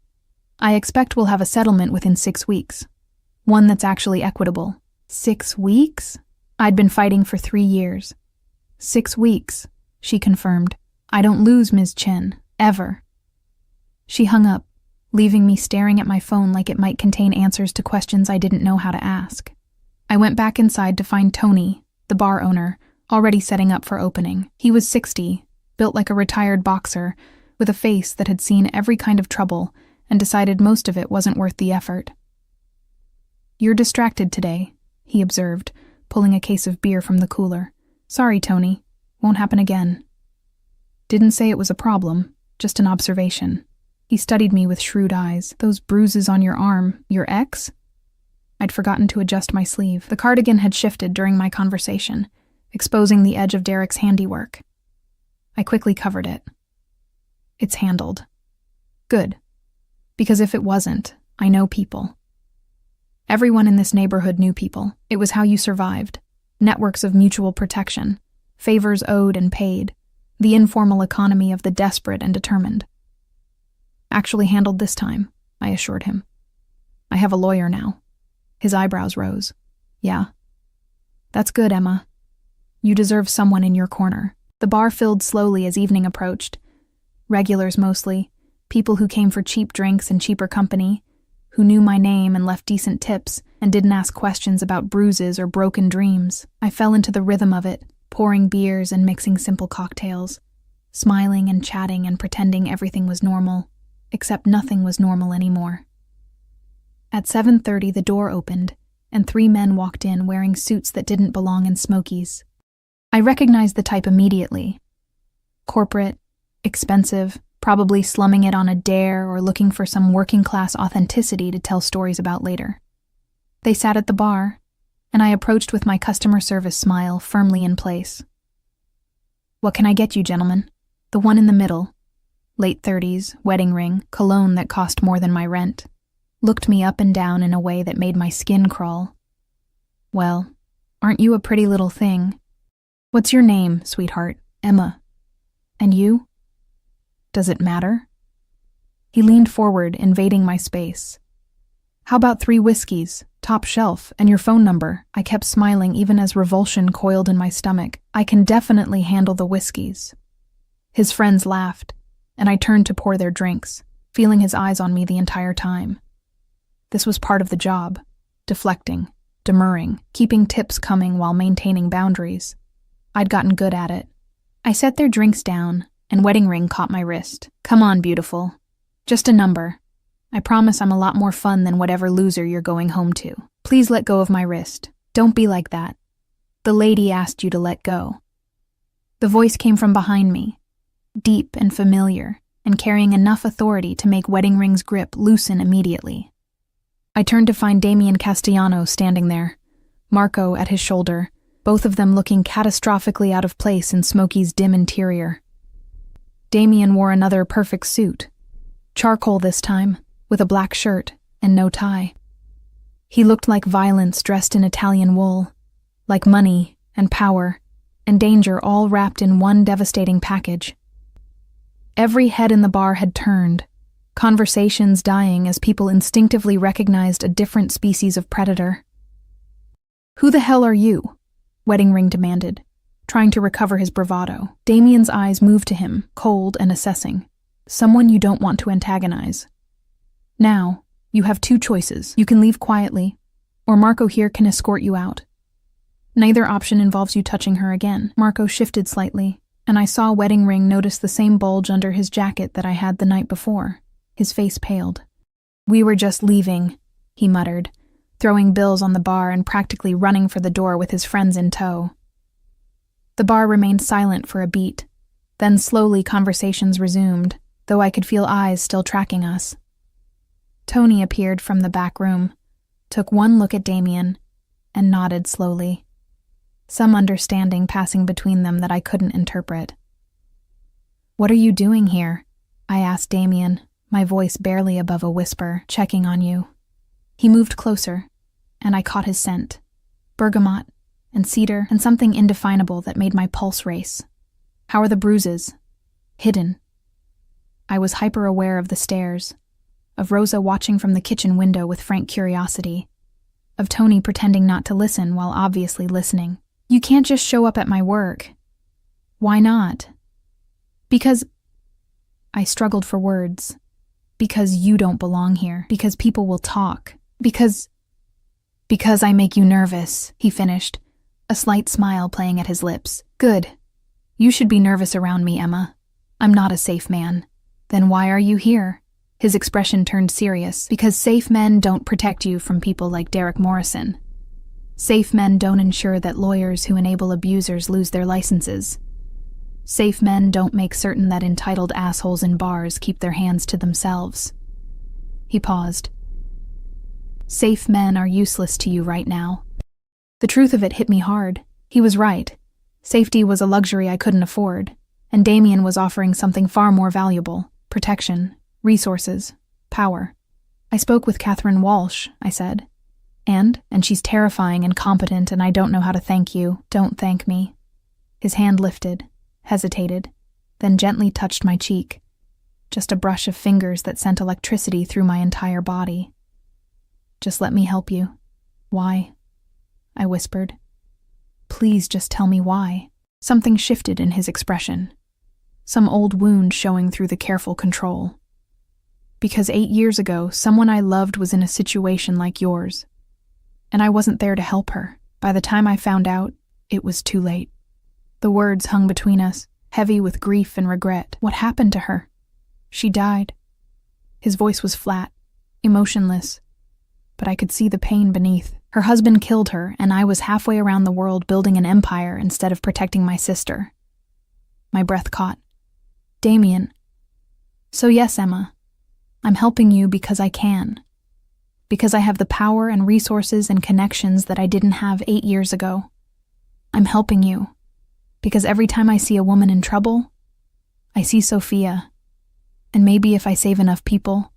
I expect we'll have a settlement within 6 weeks. One that's actually equitable. 6 weeks? I'd been fighting for 3 years. 6 weeks, she confirmed. I don't lose, Ms. Chen. Ever. She hung up, leaving me staring at my phone like it might contain answers to questions I didn't know how to ask. I went back inside to find Tony, the bar owner, already setting up for opening. He was 60, built like a retired boxer, with a face that had seen every kind of trouble and decided most of it wasn't worth the effort. You're distracted today, he observed, pulling a case of beer from the cooler. Sorry, Tony. Won't happen again. Didn't say it was a problem, just an observation. He studied me with shrewd eyes. Those bruises on your arm, your ex? I'd forgotten to adjust my sleeve. The cardigan had shifted during my conversation, exposing the edge of Derek's handiwork. I quickly covered it. It's handled. Good. Because if it wasn't, I know people. Everyone in this neighborhood knew people. It was how you survived. Networks of mutual protection. Favors owed and paid. The informal economy of the desperate and determined. Actually handled this time, I assured him. I have a lawyer now. His eyebrows rose. Yeah. That's good, Emma. You deserve someone in your corner. The bar filled slowly as evening approached. Regulars mostly, people who came for cheap drinks and cheaper company, who knew my name and left decent tips and didn't ask questions about bruises or broken dreams. I fell into the rhythm of it, pouring beers and mixing simple cocktails, smiling and chatting and pretending everything was normal, except nothing was normal anymore. At 7:30 the door opened, and 3 men walked in wearing suits that didn't belong in Smokies. I recognized the type immediately. Corporate, expensive, probably slumming it on a dare or looking for some working-class authenticity to tell stories about later. They sat at the bar, and I approached with my customer service smile firmly in place. What can I get you, gentlemen? The one in the middle, late 30s, wedding ring, cologne that cost more than my rent, looked me up and down in a way that made my skin crawl. Well, aren't you a pretty little thing? What's your name, sweetheart? Emma. And you? Does it matter? He leaned forward, invading my space. How about 3 whiskeys, top shelf, and your phone number? I kept smiling even as revulsion coiled in my stomach. I can definitely handle the whiskeys. His friends laughed, and I turned to pour their drinks, feeling his eyes on me the entire time. This was part of the job, deflecting, demurring, keeping tips coming while maintaining boundaries. I'd gotten good at it. I set their drinks down, and wedding ring caught my wrist. Come on, beautiful. Just a number. I promise I'm a lot more fun than whatever loser you're going home to. Please let go of my wrist. Don't be like that. The lady asked you to let go. The voice came from behind me, deep and familiar, and carrying enough authority to make wedding ring's grip loosen immediately. I turned to find Damien Castellanos standing there, Marco at his shoulder, both of them looking catastrophically out of place in Smokey's dim interior. Damien wore another perfect suit, charcoal this time, with a black shirt and no tie. He looked like violence dressed in Italian wool, like money and power and danger all wrapped in one devastating package. Every head in the bar had turned, conversations dying as people instinctively recognized a different species of predator. Who the hell are you? Wedding ring demanded, trying to recover his bravado. Damien's eyes moved to him, cold and assessing. Someone you don't want to antagonize. Now, you have 2 choices. You can leave quietly, or Marco here can escort you out. Neither option involves you touching her again. Marco shifted slightly, and I saw wedding ring notice the same bulge under his jacket that I had the night before. His face paled. We were just leaving, he muttered, throwing bills on the bar and practically running for the door with his friends in tow. The bar remained silent for a beat. Then slowly conversations resumed, though I could feel eyes still tracking us. Tony appeared from the back room, took one look at Damien, and nodded slowly, some understanding passing between them that I couldn't interpret. What are you doing here? I asked Damien, my voice barely above a whisper, checking on you. He moved closer, and I caught his scent, bergamot and cedar and something indefinable that made my pulse race. How are the bruises? Hidden. I was hyper-aware of the stairs, of Rosa watching from the kitchen window with frank curiosity, of Tony pretending not to listen while obviously listening. You can't just show up at my work. Why not? Because... I struggled for words. Because you don't belong here. Because people will talk. Because I make you nervous, he finished, a slight smile playing at his lips. Good. You should be nervous around me, Emma. I'm not a safe man. Then why are you here? His expression turned serious. Because safe men don't protect you from people like Derek Morrison. Safe men don't ensure that lawyers who enable abusers lose their licenses. Safe men don't make certain that entitled assholes in bars keep their hands to themselves. He paused. Safe men are useless to you right now. The truth of it hit me hard. He was right. Safety was a luxury I couldn't afford, and Damien was offering something far more valuable: protection, resources, power. I spoke with Catherine Walsh, I said. And she's terrifying and competent, and I don't know how to thank you. Don't thank me. His hand lifted, hesitated, then gently touched my cheek. Just a brush of fingers that sent electricity through my entire body. "Just let me help you." "Why?" I whispered. "Please just tell me why." Something shifted in his expression. Some old wound showing through the careful control. "Because 8 years ago, someone I loved was in a situation like yours. And I wasn't there to help her. By the time I found out, it was too late." The words hung between us, heavy with grief and regret. "What happened to her?" "She died." His voice was flat, emotionless, but I could see the pain beneath. Her husband killed her, and I was halfway around the world building an empire instead of protecting my sister. My breath caught. "Damien." "So yes, Emma, I'm helping you because I can. Because I have the power and resources and connections that I didn't have 8 years ago. I'm helping you because every time I see a woman in trouble, I see Sophia. And maybe if I save enough people,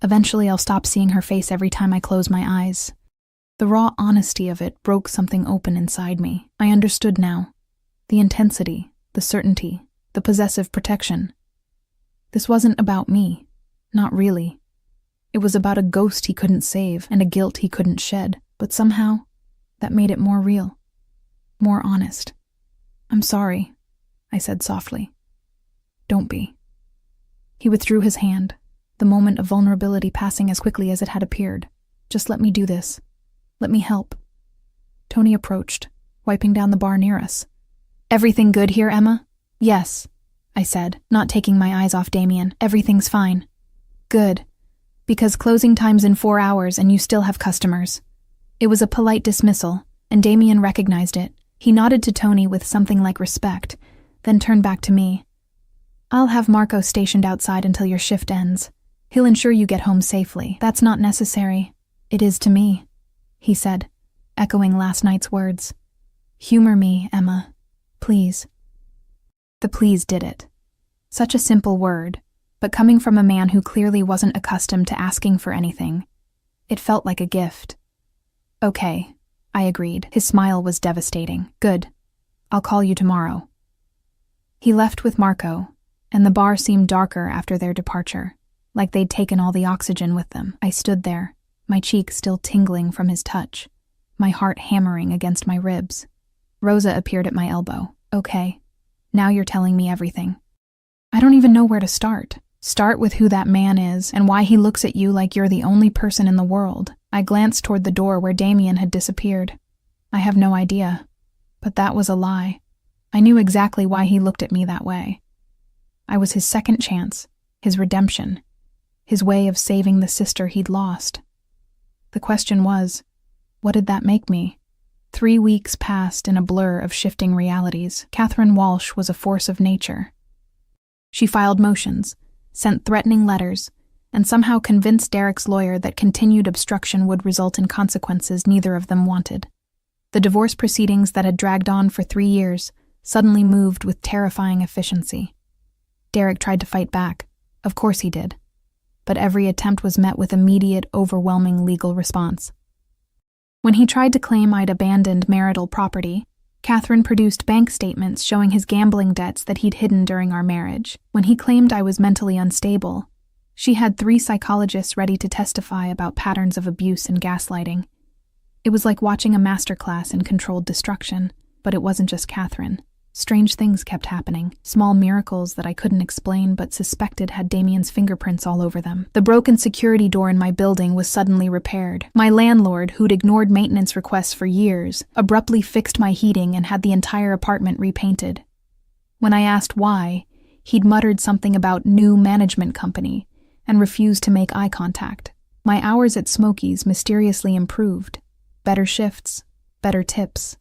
eventually I'll stop seeing her face every time I close my eyes." The raw honesty of it broke something open inside me. I understood now. The intensity, the certainty, the possessive protection. This wasn't about me. Not really. It was about a ghost he couldn't save and a guilt he couldn't shed, but somehow that made it more real, more honest. "I'm sorry," I said softly. "Don't be." He withdrew his hand, the moment of vulnerability passing as quickly as it had appeared. "Just let me do this. Let me help." Tony approached, wiping down the bar near us. "Everything good here, Emma?" "Yes," I said, not taking my eyes off Damien. "Everything's fine." "Good. Because closing time's in 4 hours and you still have customers." It was a polite dismissal, and Damien recognized it. He nodded to Tony with something like respect, then turned back to me. "I'll have Marco stationed outside until your shift ends. He'll ensure you get home safely." "That's not necessary." "It is to me," he said, echoing last night's words. "Humor me, Emma. Please." The please did it. Such a simple word, but coming from a man who clearly wasn't accustomed to asking for anything, it felt like a gift. "Okay," I agreed. His smile was devastating. "Good. I'll call you tomorrow." He left with Marco, and the bar seemed darker after their departure, like they'd taken all the oxygen with them. I stood there, my cheek still tingling from his touch, my heart hammering against my ribs. Rosa appeared at my elbow. "Okay, now you're telling me everything." "I don't even know where to start." "Start with who that man is and why he looks at you like you're the only person in the world." I glanced toward the door where Damien had disappeared. "I have no idea. But that was a lie. I knew exactly why he looked at me that way. I was his second chance, his redemption, his way of saving the sister he'd lost. The question was, what did that make me? 3 weeks passed in a blur of shifting realities. Catherine Walsh was a force of nature. She filed motions, sent threatening letters, and somehow convinced Derek's lawyer that continued obstruction would result in consequences neither of them wanted. The divorce proceedings that had dragged on for 3 years suddenly moved with terrifying efficiency. Derek tried to fight back. Of course he did. But every attempt was met with immediate, overwhelming legal response. When he tried to claim I'd abandoned marital property, Catherine produced bank statements showing his gambling debts that he'd hidden during our marriage. When he claimed I was mentally unstable, she had 3 psychologists ready to testify about patterns of abuse and gaslighting. It was like watching a masterclass in controlled destruction, but it wasn't just Catherine. Strange things kept happening, small miracles that I couldn't explain but suspected had Damien's fingerprints all over them. The broken security door in my building was suddenly repaired. My landlord, who'd ignored maintenance requests for years, abruptly fixed my heating and had the entire apartment repainted. When I asked why, he'd muttered something about new management company and refused to make eye contact. My hours at Smokey's mysteriously improved. Better shifts, better tips.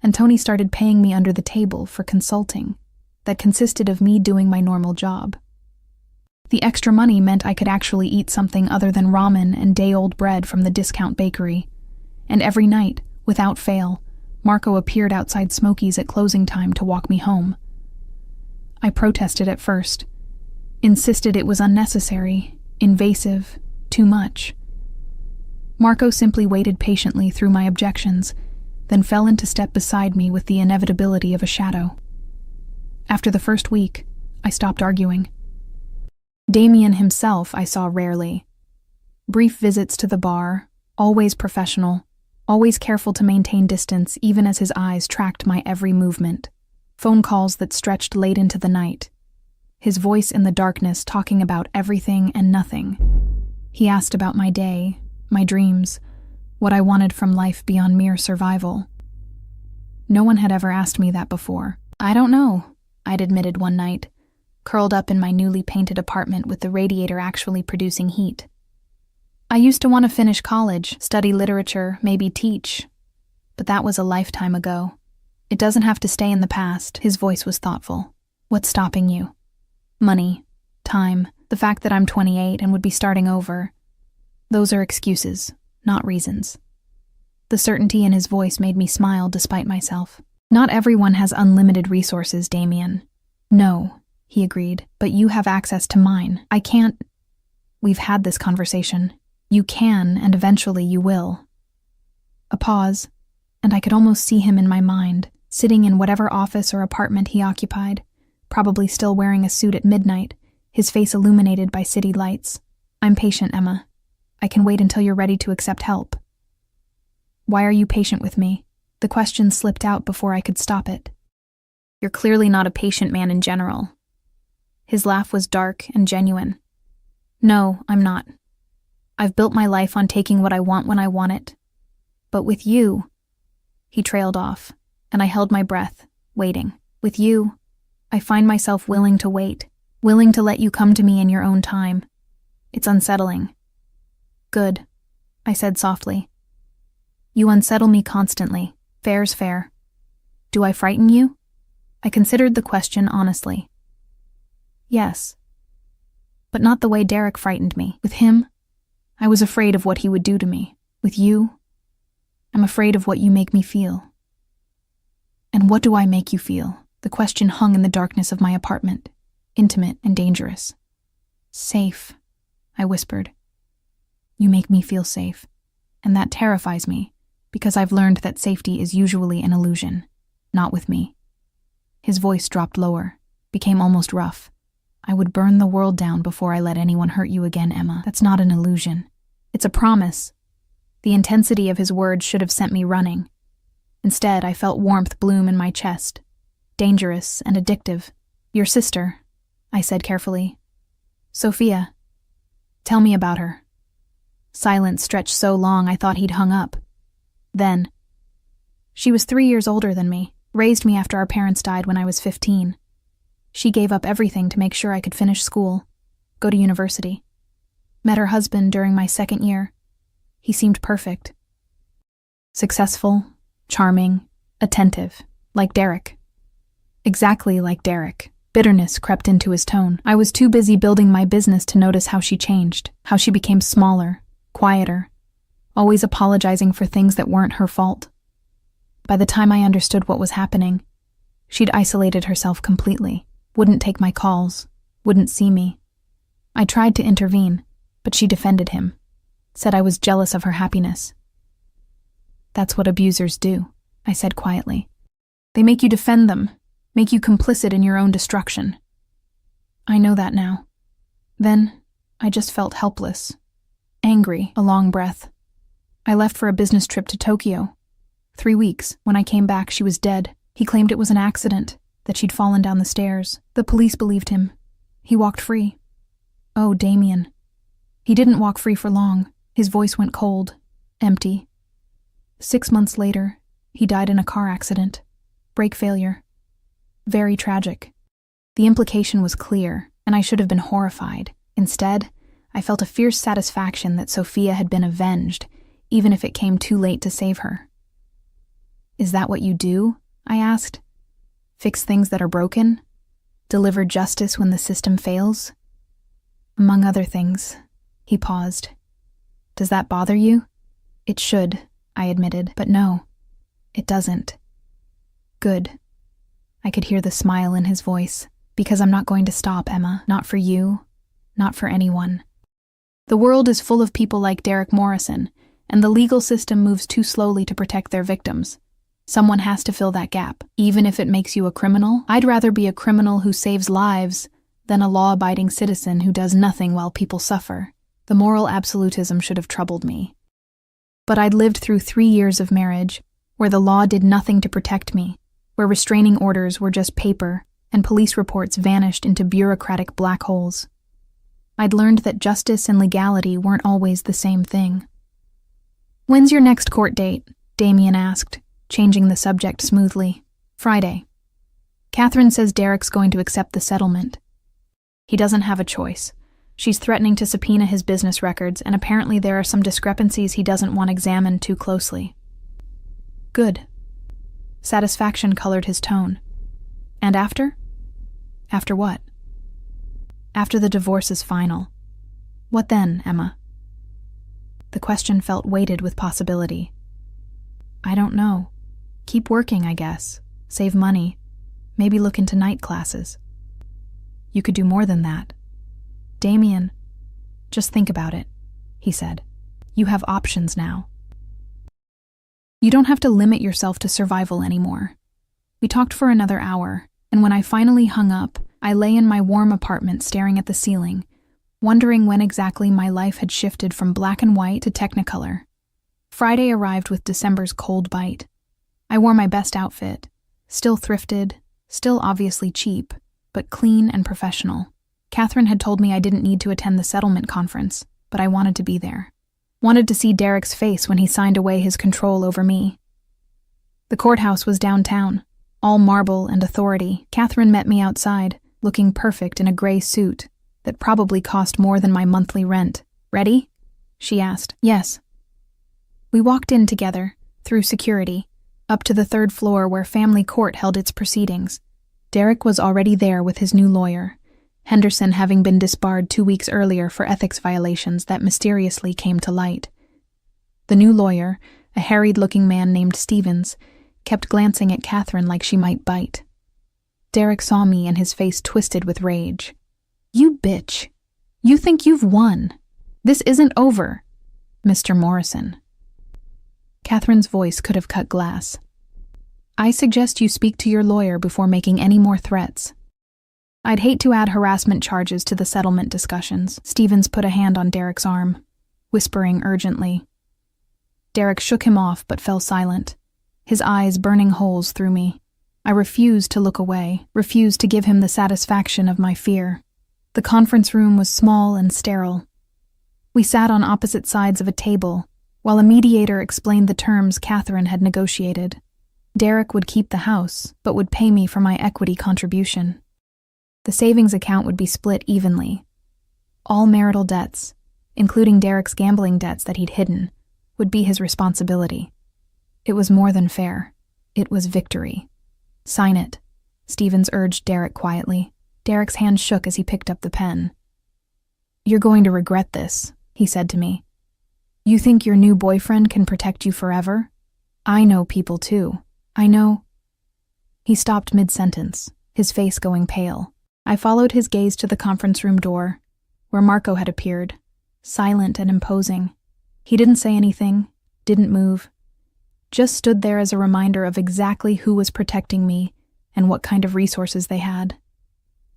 And Tony started paying me under the table for consulting that consisted of me doing my normal job. The extra money meant I could actually eat something other than ramen and day-old bread from the discount bakery. And every night, without fail, Marco appeared outside Smokey's at closing time to walk me home. I protested at first, insisted it was unnecessary, invasive, too much. Marco simply waited patiently through my objections, then fell into step beside me with the inevitability of a shadow. After the first week, I stopped arguing. Damien himself I saw rarely. Brief visits to the bar, always professional, always careful to maintain distance even as his eyes tracked my every movement. Phone calls that stretched late into the night. His voice in the darkness talking about everything and nothing. He asked about my day, my dreams, what I wanted from life beyond mere survival. No one had ever asked me that before. I don't know, I'd admitted one night, curled up in my newly painted apartment with the radiator actually producing heat. I used to want to finish college, study literature, maybe teach. But that was a lifetime ago. It doesn't have to stay in the past. His voice was thoughtful. What's stopping you? Money, time, the fact that I'm 28 and would be starting over. Those are excuses, not reasons. The certainty in his voice made me smile despite myself. Not everyone has unlimited resources, Damien. No, he agreed, but you have access to mine. I can't. We've had this conversation. You can, and eventually you will. A pause, and I could almost see him in my mind, sitting in whatever office or apartment he occupied, probably still wearing a suit at midnight, his face illuminated by city lights. I'm patient, Emma. I can wait until you're ready to accept help. Why are you patient with me? The question slipped out before I could stop it. You're clearly not a patient man in general. His laugh was dark and genuine. No, I'm not. I've built my life on taking what I want when I want it. But with you, he trailed off, and I held my breath, waiting. With you, I find myself willing to wait, willing to let you come to me in your own time. It's unsettling. Good, I said softly. You unsettle me constantly. Fair's fair. Do I frighten you? I considered the question honestly. Yes. But not the way Derek frightened me. With him, I was afraid of what he would do to me. With you, I'm afraid of what you make me feel. And what do I make you feel? The question hung in the darkness of my apartment, intimate and dangerous. Safe, I whispered. You make me feel safe, and that terrifies me, because I've learned that safety is usually an illusion, not with me. His voice dropped lower, became almost rough. I would burn the world down before I let anyone hurt you again, Emma. That's not an illusion. It's a promise. The intensity of his words should have sent me running. Instead, I felt warmth bloom in my chest. Dangerous and addictive. Your sister, I said carefully. Sophia. Tell me about her. Silence stretched so long I thought he'd hung up. Then. She was 3 years older than me, raised me after our parents died when I was 15. She gave up everything to make sure I could finish school, go to university. Met her husband during my second year. He seemed perfect. Successful, charming, attentive, like Derek. Exactly like Derek. Bitterness crept into his tone. I was too busy building my business to notice how she changed, how she became smaller, quieter, always apologizing for things that weren't her fault. By the time I understood what was happening, she'd isolated herself completely, wouldn't take my calls, wouldn't see me. I tried to intervene, but she defended him, said I was jealous of her happiness. That's what abusers do, I said quietly. They make you defend them, make you complicit in your own destruction. I know that now. Then, I just felt helpless. Angry, a long breath. I left for a business trip to Tokyo. 3 weeks. When I came back, she was dead. He claimed it was an accident, that she'd fallen down the stairs. The police believed him. He walked free. Oh, Damien. He didn't walk free for long. His voice went cold, empty. 6 months later, he died in a car accident. Brake failure. Very tragic. The implication was clear, and I should have been horrified. Instead, I felt a fierce satisfaction that Sophia had been avenged, even if it came too late to save her. Is that what you do? I asked. Fix things that are broken? Deliver justice when the system fails? Among other things. He paused. Does that bother you? It should, I admitted, but no, it doesn't. Good. I could hear the smile in his voice. Because I'm not going to stop, Emma. Not for you. Not for anyone. The world is full of people like Derek Morrison, and the legal system moves too slowly to protect their victims. Someone has to fill that gap. Even if it makes you a criminal, I'd rather be a criminal who saves lives than a law-abiding citizen who does nothing while people suffer. The moral absolutism should have troubled me. But I'd lived through 3 years of marriage, where the law did nothing to protect me, where restraining orders were just paper and police reports vanished into bureaucratic black holes. I'd learned that justice and legality weren't always the same thing. "When's your next court date?" Damien asked, changing the subject smoothly. "Friday. Catherine says Derek's going to accept the settlement. He doesn't have a choice. She's threatening to subpoena his business records, and apparently there are some discrepancies he doesn't want examined too closely." "Good." Satisfaction colored his tone. "And after?" "After what?" "After the divorce is final." "What then, Emma?" The question felt weighted with possibility. "I don't know. Keep working, I guess. Save money. Maybe look into night classes." "You could do more than that." "Damien, just think about it," he said. "You have options now. You don't have to limit yourself to survival anymore." We talked for another hour, and when I finally hung up, I lay in my warm apartment staring at the ceiling, wondering when exactly my life had shifted from black and white to technicolor. Friday arrived with December's cold bite. I wore my best outfit, still thrifted, still obviously cheap, but clean and professional. Catherine had told me I didn't need to attend the settlement conference, but I wanted to be there. Wanted to see Derek's face when he signed away his control over me. The courthouse was downtown, all marble and authority. Catherine met me outside, looking perfect in a gray suit that probably cost more than my monthly rent. "Ready?" she asked. "Yes." We walked in together, through security, up to the 3rd floor where family court held its proceedings. Derek was already there with his new lawyer, Henderson having been disbarred 2 weeks earlier for ethics violations that mysteriously came to light. The new lawyer, a harried-looking man named Stevens, kept glancing at Catherine like she might bite. Derek saw me and his face twisted with rage. "You bitch! You think you've won! This isn't over, Mr. Morrison." Catherine's voice could have cut glass. "I suggest you speak to your lawyer before making any more threats." "I'd hate to add harassment charges to the settlement discussions." Stevens put a hand on Derek's arm, whispering urgently. Derek shook him off but fell silent, his eyes burning holes through me. I refused to look away, refused to give him the satisfaction of my fear. The conference room was small and sterile. We sat on opposite sides of a table, while a mediator explained the terms Catherine had negotiated. Derek would keep the house, but would pay me for my equity contribution. The savings account would be split evenly. All marital debts, including Derek's gambling debts that he'd hidden, would be his responsibility. It was more than fair. It was victory. "Sign it," Stevens urged Derek quietly. Derek's hand shook as he picked up the pen. "You're going to regret this," he said to me. "You think your new boyfriend can protect you forever? I know people too. I know—" He stopped mid-sentence, his face going pale. I followed his gaze to the conference room door, where Marco had appeared, silent and imposing. He didn't say anything, didn't move, just stood there as a reminder of exactly who was protecting me and what kind of resources they had.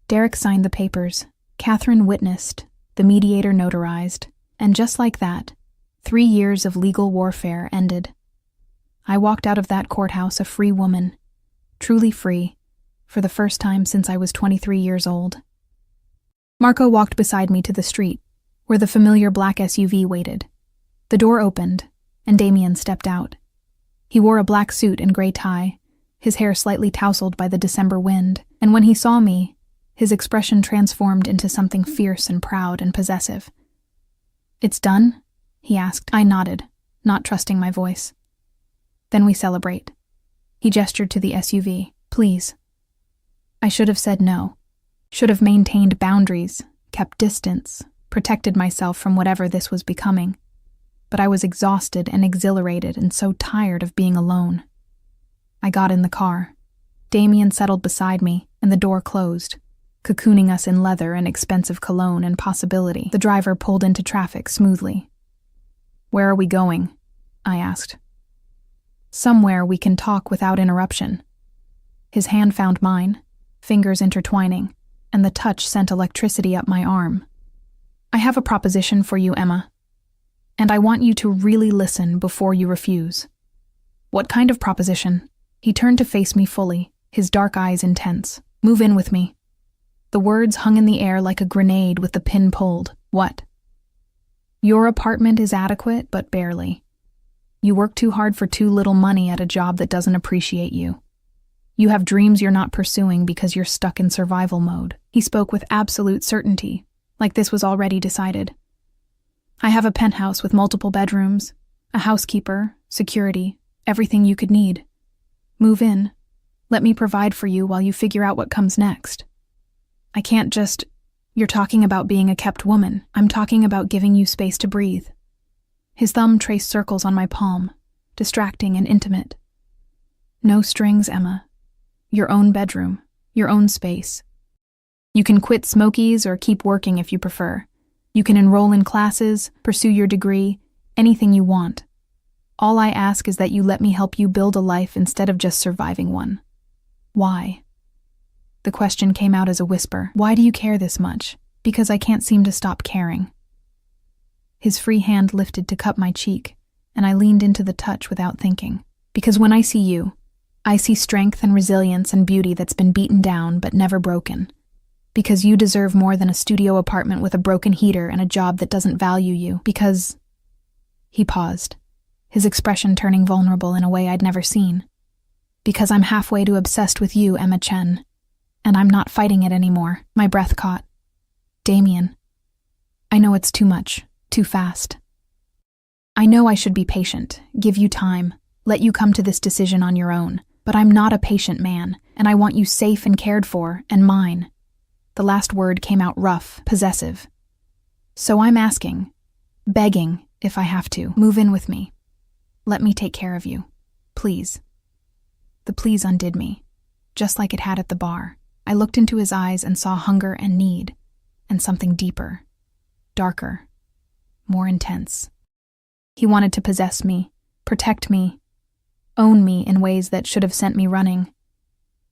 Derek signed the papers, Catherine witnessed, the mediator notarized, and just like that, 3 years of legal warfare ended. I walked out of that courthouse a free woman, truly free, for the first time since I was 23 years old. Marco walked beside me to the street, where the familiar black SUV waited. The door opened, and Damien stepped out. He wore a black suit and gray tie, his hair slightly tousled by the December wind, and when he saw me, his expression transformed into something fierce and proud and possessive. "It's done?" he asked. I nodded, not trusting my voice. "Then we celebrate." He gestured to the SUV. "Please." I should have said no, should have maintained boundaries, kept distance, protected myself from whatever this was becoming. But I was exhausted and exhilarated and so tired of being alone. I got in the car. Damien settled beside me, and the door closed, cocooning us in leather and expensive cologne and possibility. The driver pulled into traffic smoothly. "Where are we going?" I asked. "Somewhere we can talk without interruption." His hand found mine, fingers intertwining. and the touch sent electricity up my arm. "I have a proposition for you, Emma, and I want you to really listen before you refuse." "What kind of proposition?" He turned to face me fully, his dark eyes intense. "Move in with me." The words hung in the air like a grenade with the pin pulled. "What?" "Your apartment is adequate, but barely. You work too hard for too little money at a job that doesn't appreciate you. You have dreams you're not pursuing because you're stuck in survival mode." He spoke with absolute certainty, like this was already decided. "I have a penthouse with multiple bedrooms, a housekeeper, security, everything you could need. Move in. Let me provide for you while you figure out what comes next." "I can't just—" "You're talking about being a kept woman. I'm talking about giving you space to breathe." His thumb traced circles on my palm, distracting and intimate. "No strings, Emma. Your own bedroom, your own space. You can quit Smokies or keep working if you prefer. You can enroll in classes, pursue your degree, anything you want. All I ask is that you let me help you build a life instead of just surviving one." "Why?" The question came out as a whisper. "Why do you care this much?" "Because I can't seem to stop caring." His free hand lifted to cup my cheek, and I leaned into the touch without thinking. "Because when I see you, I see strength and resilience and beauty that's been beaten down but never broken. Because you deserve more than a studio apartment with a broken heater and a job that doesn't value you. Because—" He paused, his expression turning vulnerable in a way I'd never seen. "Because I'm halfway to obsessed with you, Emma Chen, and I'm not fighting it anymore." My breath caught. "Damien, I know it's too much, too fast. I know I should be patient, give you time, let you come to this decision on your own. But I'm not a patient man, and I want you safe and cared for, and mine." The last word came out rough, possessive. "So I'm asking, begging, if I have to, move in with me. Let me take care of you. Please." The please undid me, just like it had at the bar. I looked into his eyes and saw hunger and need, and something deeper, darker, more intense. He wanted to possess me, protect me, own me in ways that should have sent me running.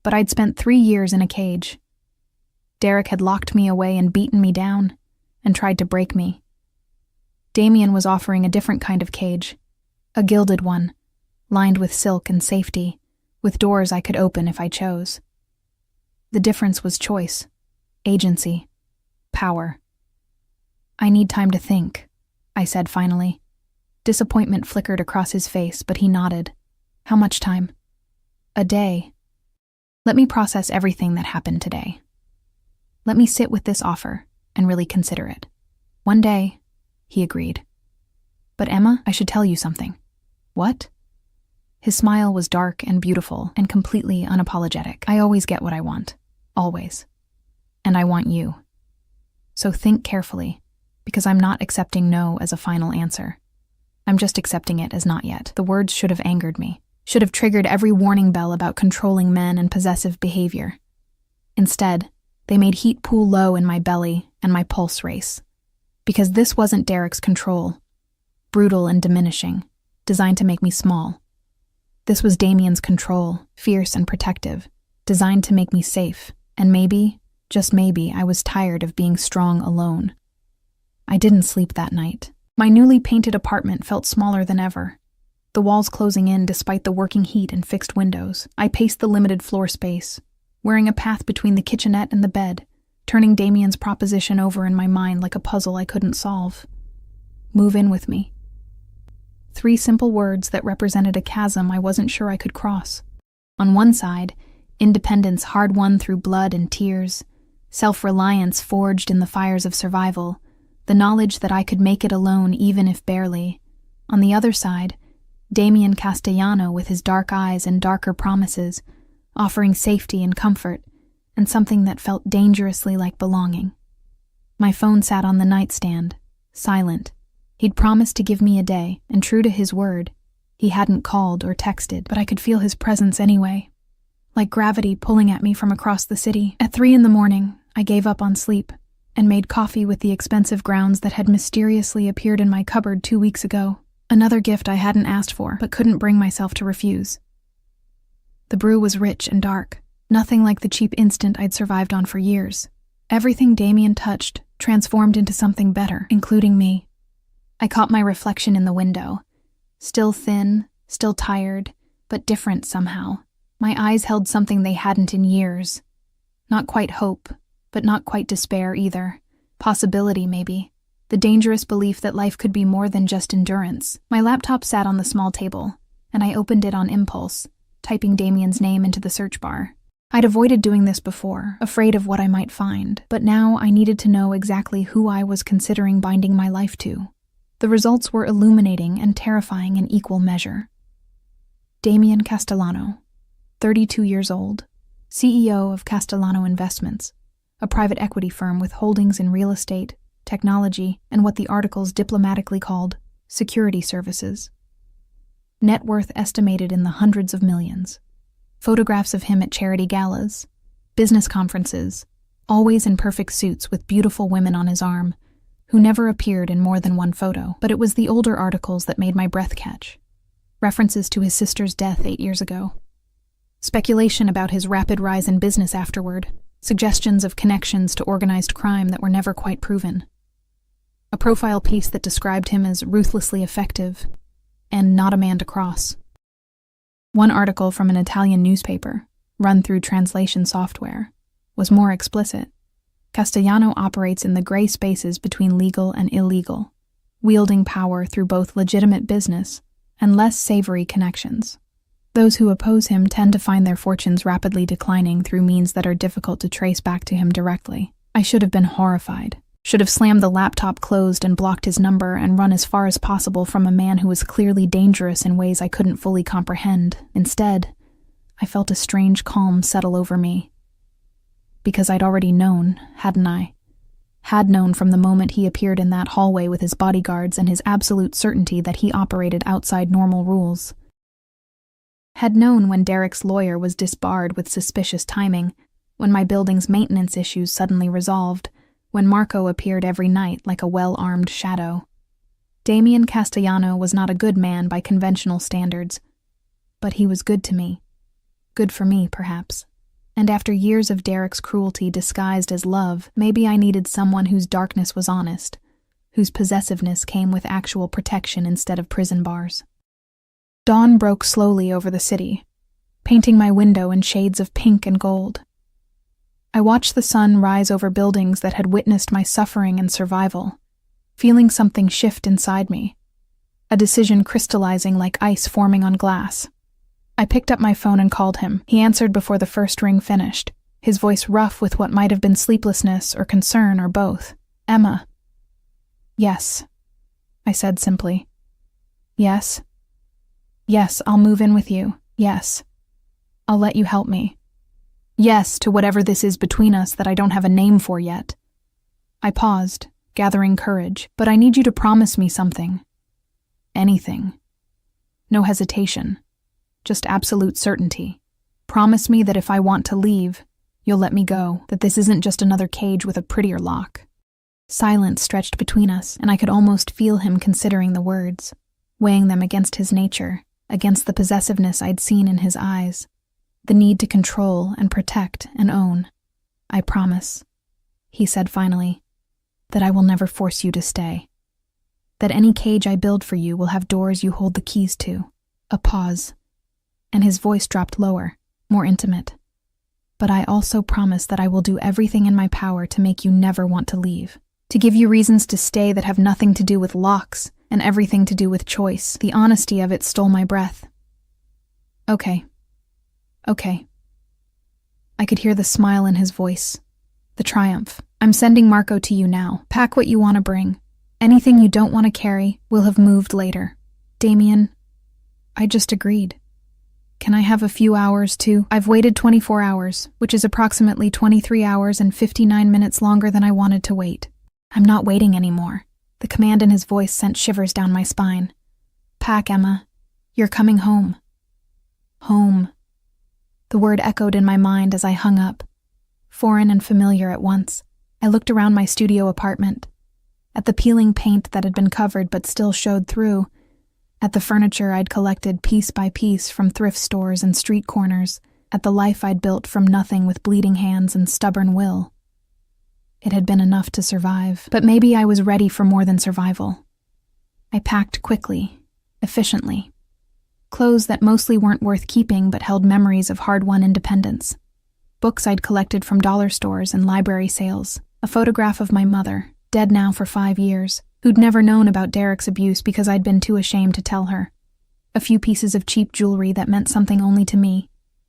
But I'd spent 3 years in a cage. Derek had locked me away and beaten me down, and tried to break me. Damien was offering a different kind of cage, a gilded one, lined with silk and safety, with doors I could open if I chose. The difference was choice, agency, power. "I need time to think," I said finally. Disappointment flickered across his face, but he nodded. "How much time?" "A day. Let me process everything that happened today. Let me sit with this offer and really consider it." "1 day," he agreed. "But Emma, I should tell you something." "What?" His smile was dark and beautiful and completely unapologetic. "I always get what I want. Always. And I want you. So think carefully, because I'm not accepting no as a final answer. I'm just accepting it as not yet." The words should have angered me, should have triggered every warning bell about controlling men and possessive behavior. Instead, they made heat pool low in my belly and my pulse race. Because this wasn't Derek's control, brutal and diminishing, designed to make me small. This was Damien's control, fierce and protective, designed to make me safe, and maybe, just maybe, I was tired of being strong alone. I didn't sleep that night. My newly painted apartment felt smaller than ever, the walls closing in despite the working heat and fixed windows. I paced the limited floor space, wearing a path between the kitchenette and the bed, turning Damien's proposition over in my mind like a puzzle I couldn't solve. "Move in with me." 3 simple words that represented a chasm I wasn't sure I could cross. On one side, independence hard-won through blood and tears, self-reliance forged in the fires of survival, the knowledge that I could make it alone even if barely. On the other side, Damien Castellano with his dark eyes and darker promises, offering safety and comfort, and something that felt dangerously like belonging. My phone sat on the nightstand, silent. He'd promised to give me a day, and true to his word, he hadn't called or texted, but I could feel his presence anyway, like gravity pulling at me from across the city. At 3 a.m, I gave up on sleep and made coffee with the expensive grounds that had mysteriously appeared in my cupboard 2 weeks ago. Another gift I hadn't asked for, but couldn't bring myself to refuse. The brew was rich and dark, nothing like the cheap instant I'd survived on for years. Everything Damien touched transformed into something better, including me. I caught my reflection in the window. Still thin, still tired, but different somehow. My eyes held something they hadn't in years. Not quite hope, but not quite despair either. Possibility, maybe. The dangerous belief that life could be more than just endurance. My laptop sat on the small table, and I opened it on impulse, typing Damien's name into the search bar. I'd avoided doing this before, afraid of what I might find, but now I needed to know exactly who I was considering binding my life to. The results were illuminating and terrifying in equal measure. Damien Castellano, 32 years old, CEO of Castellano Investments, a private equity firm with holdings in real estate, technology, and what the articles diplomatically called security services. Net worth estimated in the hundreds of millions. Photographs of him at charity galas, business conferences, always in perfect suits with beautiful women on his arm, who never appeared in more than one photo. But it was the older articles that made my breath catch. References to his sister's death 8 years ago. Speculation about his rapid rise in business afterward. Suggestions of connections to organized crime that were never quite proven. A profile piece that described him as ruthlessly effective and not a man to cross. One article from an Italian newspaper, run through translation software, was more explicit. Castellano operates in the gray spaces between legal and illegal, wielding power through both legitimate business and less savory connections. Those who oppose him tend to find their fortunes rapidly declining through means that are difficult to trace back to him directly. I should have been horrified. Should have slammed the laptop closed and blocked his number and run as far as possible from a man who was clearly dangerous in ways I couldn't fully comprehend. Instead, I felt a strange calm settle over me. Because I'd already known, hadn't I? Had known from the moment he appeared in that hallway with his bodyguards and his absolute certainty that he operated outside normal rules. Had known when Derek's lawyer was disbarred with suspicious timing, when my building's maintenance issues suddenly resolved, when Marco appeared every night like a well-armed shadow. Damien Castellano was not a good man by conventional standards, but he was good to me. Good for me, perhaps. And after years of Derek's cruelty disguised as love, maybe I needed someone whose darkness was honest, whose possessiveness came with actual protection instead of prison bars. Dawn broke slowly over the city, painting my window in shades of pink and gold. I watched the sun rise over buildings that had witnessed my suffering and survival, feeling something shift inside me, a decision crystallizing like ice forming on glass. I picked up my phone and called him. He answered before the first ring finished, his voice rough with what might have been sleeplessness or concern or both. "Emma." "Yes," I said simply. "Yes. Yes, I'll move in with you. Yes. I'll let you help me. Yes to whatever this is between us that I don't have a name for yet." I paused, gathering courage. "But I need you to promise me something. Anything. No hesitation. Just absolute certainty. Promise me that if I want to leave, you'll let me go, that this isn't just another cage with a prettier lock." Silence stretched between us, and I could almost feel him considering the words, weighing them against his nature, against the possessiveness I'd seen in his eyes, the need to control and protect and own. "I promise," he said finally, "that I will never force you to stay. That any cage I build for you will have doors you hold the keys to." A pause, and his voice dropped lower, more intimate. "But I also promise that I will do everything in my power to make you never want to leave. To give you reasons to stay that have nothing to do with locks and everything to do with choice." The honesty of it stole my breath. Okay. I could hear the smile in his voice, the triumph. "I'm sending Marco to you now. Pack what you want to bring. Anything you don't want to carry will have moved later." "Damien, I just agreed. Can I have a few hours to—" "I've waited 24 hours, which is approximately 23 hours and 59 minutes longer than I wanted to wait. I'm not waiting anymore." The command in his voice sent shivers down my spine. "Pack, Emma. You're coming home." Home. The word echoed in my mind as I hung up, foreign and familiar at once. I looked around my studio apartment, at the peeling paint that had been covered but still showed through, at the furniture I'd collected piece by piece from thrift stores and street corners, at the life I'd built from nothing with bleeding hands and stubborn will. It had been enough to survive, but maybe I was ready for more than survival. I packed quickly, efficiently. Clothes that mostly weren't worth keeping but held memories of hard-won independence. Books I'd collected from dollar stores and library sales. A photograph of my mother, dead now for 5 years, who'd never known about Derek's abuse because I'd been too ashamed to tell her. A few pieces of cheap jewelry that meant something only to me.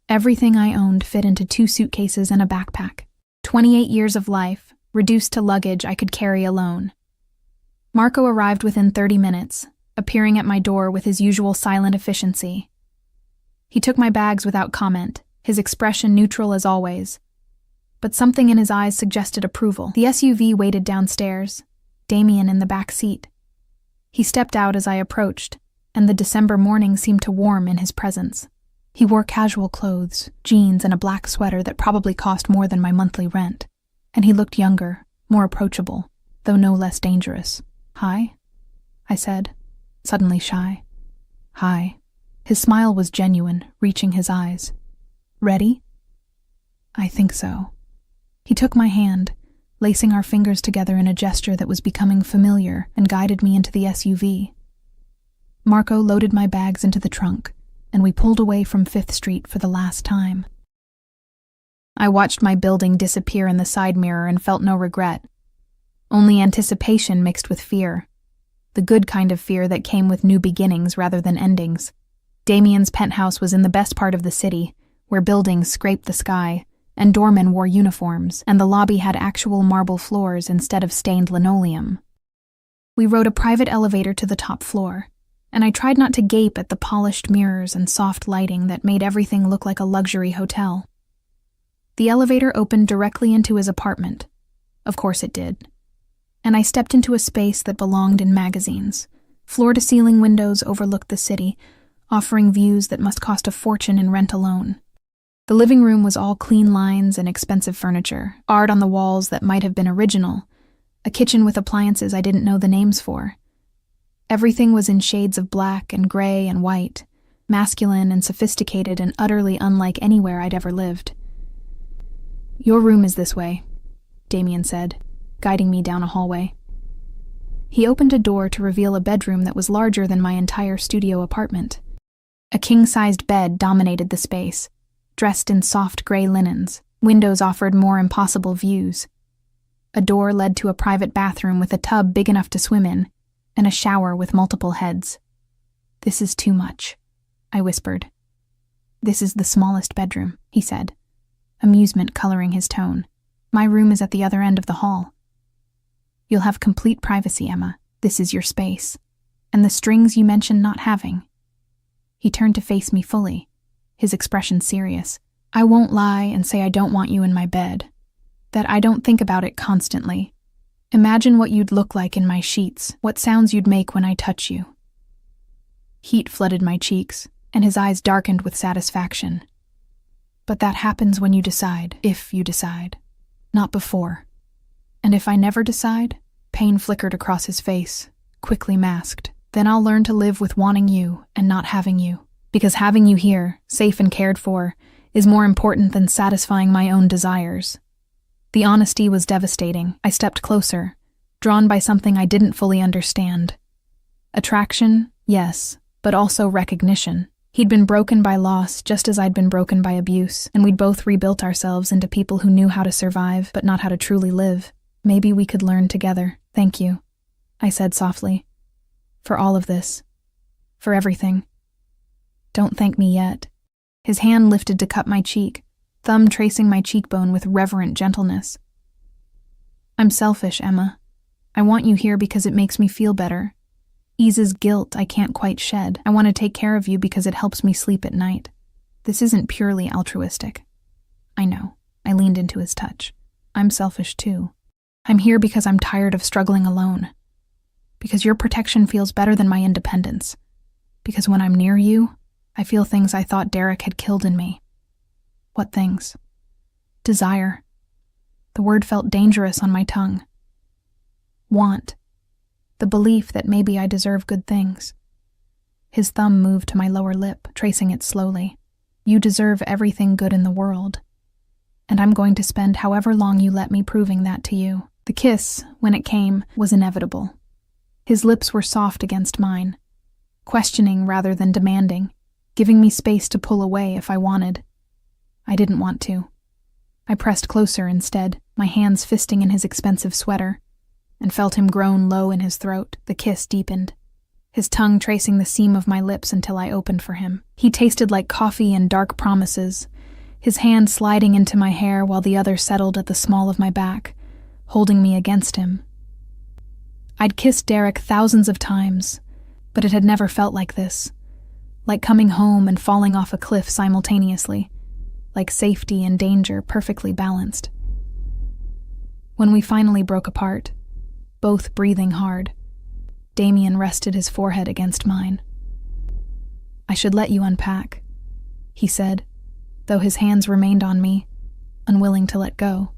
Everything I owned fit into 2 suitcases and a backpack. 28 years of life, reduced to luggage I could carry alone. Marco arrived within 30 minutes, appearing at my door with his usual silent efficiency. He took my bags without comment, his expression neutral as always. But something in his eyes suggested approval. The SUV waited downstairs, Damien in the back seat. He stepped out as I approached, and the December morning seemed to warm in his presence. He wore casual clothes, jeans, and a black sweater that probably cost more than my monthly rent. And he looked younger, more approachable, though no less dangerous. "Hi?" I said, suddenly shy. "Hi." His smile was genuine, reaching his eyes. "Ready?" "I think so." He took my hand, lacing our fingers together in a gesture that was becoming familiar, and guided me into the SUV. Marco loaded my bags into the trunk, and we pulled away from 5th Street for the last time. I watched my building disappear in the side mirror and felt no regret. Only anticipation mixed with fear. The good kind of fear that came with new beginnings rather than endings. Damien's penthouse was in the best part of the city, where buildings scraped the sky, and doormen wore uniforms, and the lobby had actual marble floors instead of stained linoleum. We rode a private elevator to the top floor, and I tried not to gape at the polished mirrors and soft lighting that made everything look like a luxury hotel. The elevator opened directly into his apartment. Of course it did. And I stepped into a space that belonged in magazines. Floor-to-ceiling windows overlooked the city, offering views that must cost a fortune in rent alone. The living room was all clean lines and expensive furniture, art on the walls that might have been original, a kitchen with appliances I didn't know the names for. Everything was in shades of black and gray and white, masculine and sophisticated and utterly unlike anywhere I'd ever lived. "Your room is this way," Damien said, guiding me down a hallway. He opened a door to reveal a bedroom that was larger than my entire studio apartment. A king-sized bed dominated the space, dressed in soft gray linens. Windows offered more impossible views. A door led to a private bathroom with a tub big enough to swim in, and a shower with multiple heads. "This is too much," I whispered. "This is the smallest bedroom," he said, amusement coloring his tone. "My room is at the other end of the hall. You'll have complete privacy, Emma. This is your space. And the strings you mentioned not having." He turned to face me fully, his expression serious. "I won't lie and say I don't want you in my bed. That I don't think about it constantly. Imagine what you'd look like in my sheets, what sounds you'd make when I touch you." Heat flooded my cheeks, and his eyes darkened with satisfaction. "But that happens when you decide, if you decide. Not before. And if I never decide," pain flickered across his face, quickly masked, "then I'll learn to live with wanting you and not having you. Because having you here, safe and cared for, is more important than satisfying my own desires." The honesty was devastating. I stepped closer, drawn by something I didn't fully understand. Attraction, yes, but also recognition. He'd been broken by loss just as I'd been broken by abuse, and we'd both rebuilt ourselves into people who knew how to survive, but not how to truly live. Maybe we could learn together. "Thank you," I said softly. "For all of this. For everything." "Don't thank me yet." His hand lifted to cup my cheek, thumb tracing my cheekbone with reverent gentleness. "I'm selfish, Emma. I want you here because it makes me feel better. Eases guilt I can't quite shed. I want to take care of you because it helps me sleep at night. This isn't purely altruistic." "I know." I leaned into his touch. "I'm selfish too. I'm here because I'm tired of struggling alone. Because your protection feels better than my independence. Because when I'm near you, I feel things I thought Derek had killed in me." "What things?" "Desire." The word felt dangerous on my tongue. "Want. The belief that maybe I deserve good things." His thumb moved to my lower lip, tracing it slowly. "You deserve everything good in the world." and I'm going to spend however long you let me proving that to you. The kiss, when it came, was inevitable. His lips were soft against mine, questioning rather than demanding, giving me space to pull away if I wanted. I didn't want to. I pressed closer instead, my hands fisting in his expensive sweater, and felt him groan low in his throat. The kiss deepened, his tongue tracing the seam of my lips until I opened for him. He tasted like coffee and dark promises, his hand sliding into my hair while the other settled at the small of my back, holding me against him. I'd kissed Derek thousands of times, but it had never felt like this, like coming home and falling off a cliff simultaneously, like safety and danger perfectly balanced. When we finally broke apart, both breathing hard, Damien rested his forehead against mine. "I should let you unpack," he said, though his hands remained on me, unwilling to let go.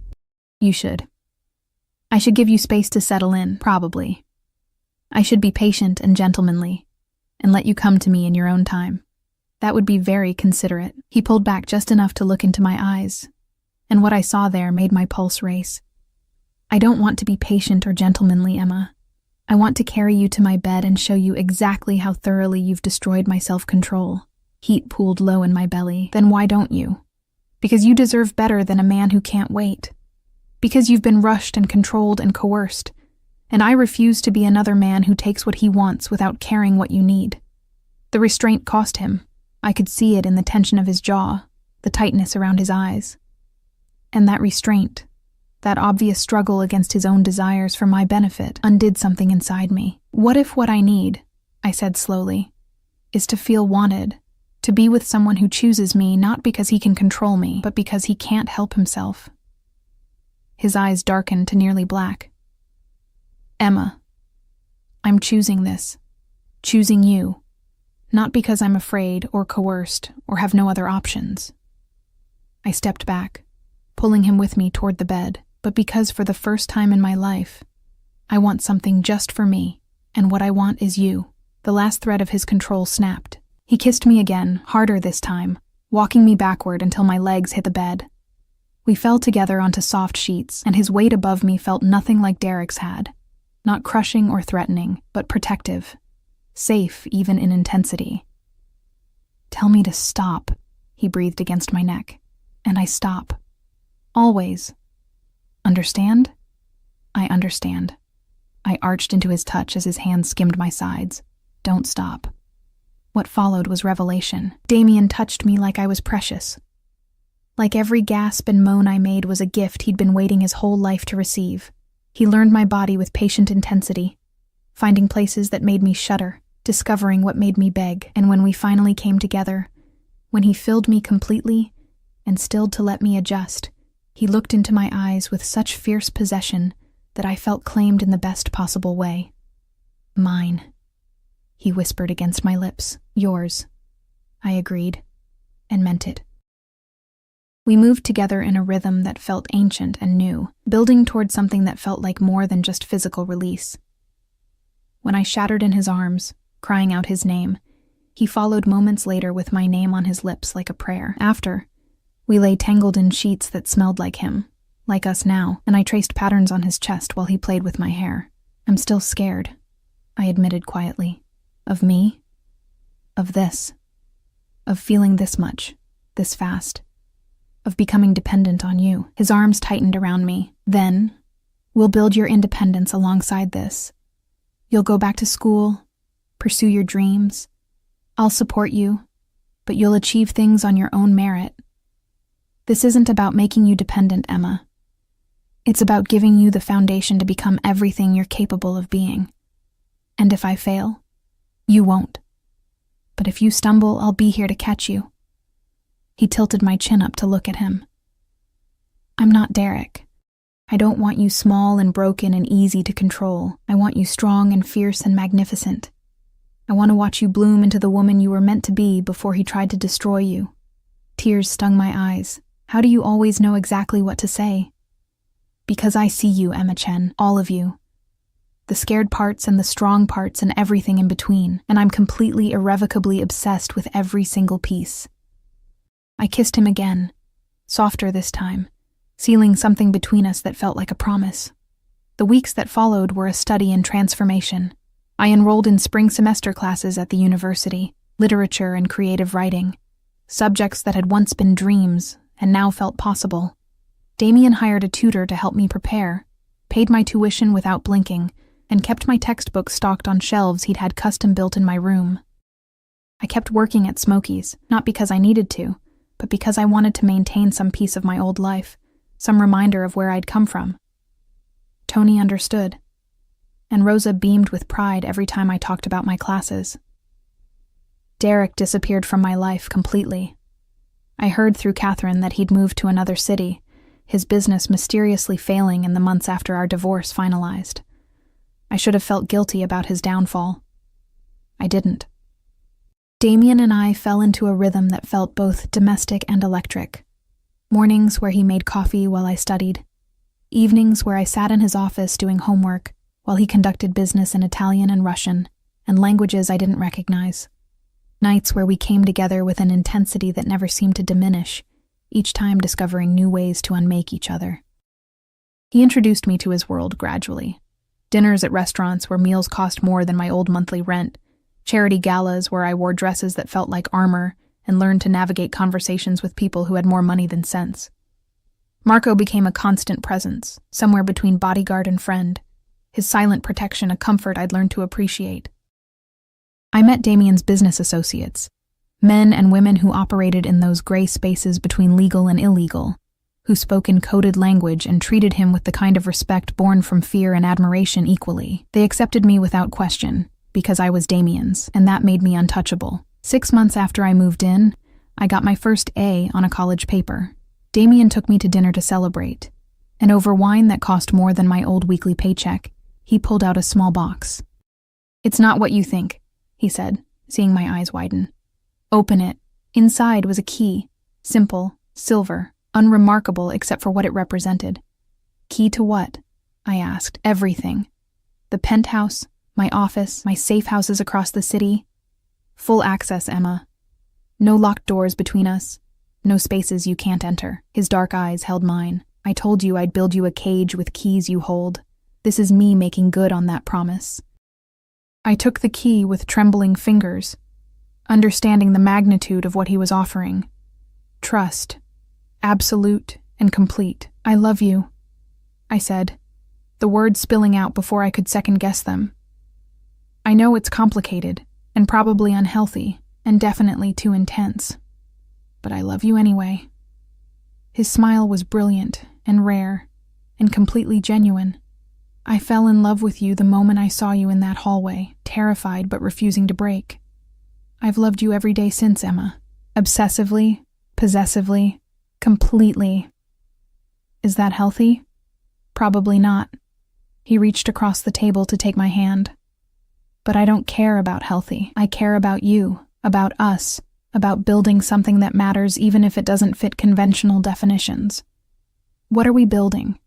"You should. I should give you space to settle in, probably. I should be patient and gentlemanly, and let you come to me in your own time. That would be very considerate." He pulled back just enough to look into my eyes, and what I saw there made my pulse race. "I don't want to be patient or gentlemanly, Emma. I want to carry you to my bed and show you exactly how thoroughly you've destroyed my self-control." Heat pooled low in my belly. "Then why don't you? Because you deserve better than a man who can't wait. Because you've been rushed and controlled and coerced, and I refuse to be another man who takes what he wants without caring what you need." The restraint cost him. I could see it in the tension of his jaw, the tightness around his eyes. And that restraint, that obvious struggle against his own desires for my benefit, undid something inside me. "What if what I need," I said slowly, "is to feel wanted, to be with someone who chooses me not because he can control me, but because he can't help himself?" His eyes darkened to nearly black. "Emma, I'm choosing this, choosing you, not because I'm afraid or coerced or have no other options." I stepped back, pulling him with me toward the bed, but because for the first time in my life, I want something just for me, and what I want is you. The last thread of his control snapped. He kissed me again, harder this time, walking me backward until my legs hit the bed. We fell together onto soft sheets, and his weight above me felt nothing like Derek's had. Not crushing or threatening, but protective. Safe even in intensity. "Tell me to stop," he breathed against my neck. And I stop. Always. "Understand?" "I understand." I arched into his touch as his hand skimmed my sides. "Don't stop." What followed was revelation. Damien touched me like I was precious. Like every gasp and moan I made was a gift he'd been waiting his whole life to receive. He learned my body with patient intensity, finding places that made me shudder, discovering what made me beg. And when we finally came together, when he filled me completely and stilled to let me adjust, he looked into my eyes with such fierce possession that I felt claimed in the best possible way. "Mine," he whispered against my lips. "Yours." I agreed, and meant it. We moved together in a rhythm that felt ancient and new, building toward something that felt like more than just physical release. When I shattered in his arms, crying out his name, he followed moments later with my name on his lips like a prayer. After, we lay tangled in sheets that smelled like him, like us now, and I traced patterns on his chest while he played with my hair. "I'm still scared," I admitted quietly. "Of me? Of this? Of feeling this much, this fast? Of becoming dependent on you?" His arms tightened around me. "Then, we'll build your independence alongside this. You'll go back to school, pursue your dreams. I'll support you, but you'll achieve things on your own merit. This isn't about making you dependent, Emma. It's about giving you the foundation to become everything you're capable of being. And if I fail, you won't. But if you stumble, I'll be here to catch you." He tilted my chin up to look at him. "I'm not Derek. I don't want you small and broken and easy to control. I want you strong and fierce and magnificent. I want to watch you bloom into the woman you were meant to be before he tried to destroy you." Tears stung my eyes. "How do you always know exactly what to say?" "Because I see you, Emma Chen, all of you. The scared parts and the strong parts and everything in between, and I'm completely, irrevocably obsessed with every single piece." I kissed him again, softer this time, sealing something between us that felt like a promise. The weeks that followed were a study in transformation. I enrolled in spring semester classes at the university, literature and creative writing, subjects that had once been dreams and now felt possible. Damien hired a tutor to help me prepare, paid my tuition without blinking, and kept my textbooks stocked on shelves he'd had custom built in my room. I kept working at Smokey's, not because I needed to, but because I wanted to maintain some piece of my old life, some reminder of where I'd come from. Tony understood, and Rosa beamed with pride every time I talked about my classes. Derek disappeared from my life completely. I heard through Catherine that he'd moved to another city, his business mysteriously failing in the months after our divorce finalized. I should have felt guilty about his downfall. I didn't. Damien and I fell into a rhythm that felt both domestic and electric. Mornings where he made coffee while I studied. Evenings where I sat in his office doing homework while he conducted business in Italian and Russian, and languages I didn't recognize. Nights where we came together with an intensity that never seemed to diminish, each time discovering new ways to unmake each other. He introduced me to his world gradually. Dinners at restaurants where meals cost more than my old monthly rent, charity galas where I wore dresses that felt like armor and learned to navigate conversations with people who had more money than sense. Marco became a constant presence, somewhere between bodyguard and friend, his silent protection a comfort I'd learned to appreciate. I met Damien's business associates, men and women who operated in those gray spaces between legal and illegal, who spoke in coded language and treated him with the kind of respect born from fear and admiration equally. They accepted me without question, because I was Damien's, and that made me untouchable. 6 months after I moved in, I got my first A on a college paper. Damien took me to dinner to celebrate, and over wine that cost more than my old weekly paycheck, he pulled out a small box. "It's not what you think," he said, seeing my eyes widen. "Open it." Inside was a key, simple, silver, unremarkable except for what it represented. Key to what? I asked. Everything. The penthouse, my office, my safe houses across the city. Full access, Emma. No locked doors between us. No spaces you can't enter. His dark eyes held mine. "I told you I'd build you a cage with keys you hold. This is me making good on that promise." I took the key with trembling fingers, understanding the magnitude of what he was offering. Trust. Absolute and complete. "I love you," I said, the words spilling out before I could second-guess them. "I know it's complicated, and probably unhealthy, and definitely too intense. But I love you anyway." His smile was brilliant and rare and completely genuine. "I fell in love with you the moment I saw you in that hallway, terrified but refusing to break. I've loved you every day since, Emma. Obsessively, possessively, completely." Is that healthy? Probably not. He reached across the table to take my hand. But I don't care about healthy. I care about you, about us, about building something that matters even if it doesn't fit conventional definitions. What are we building?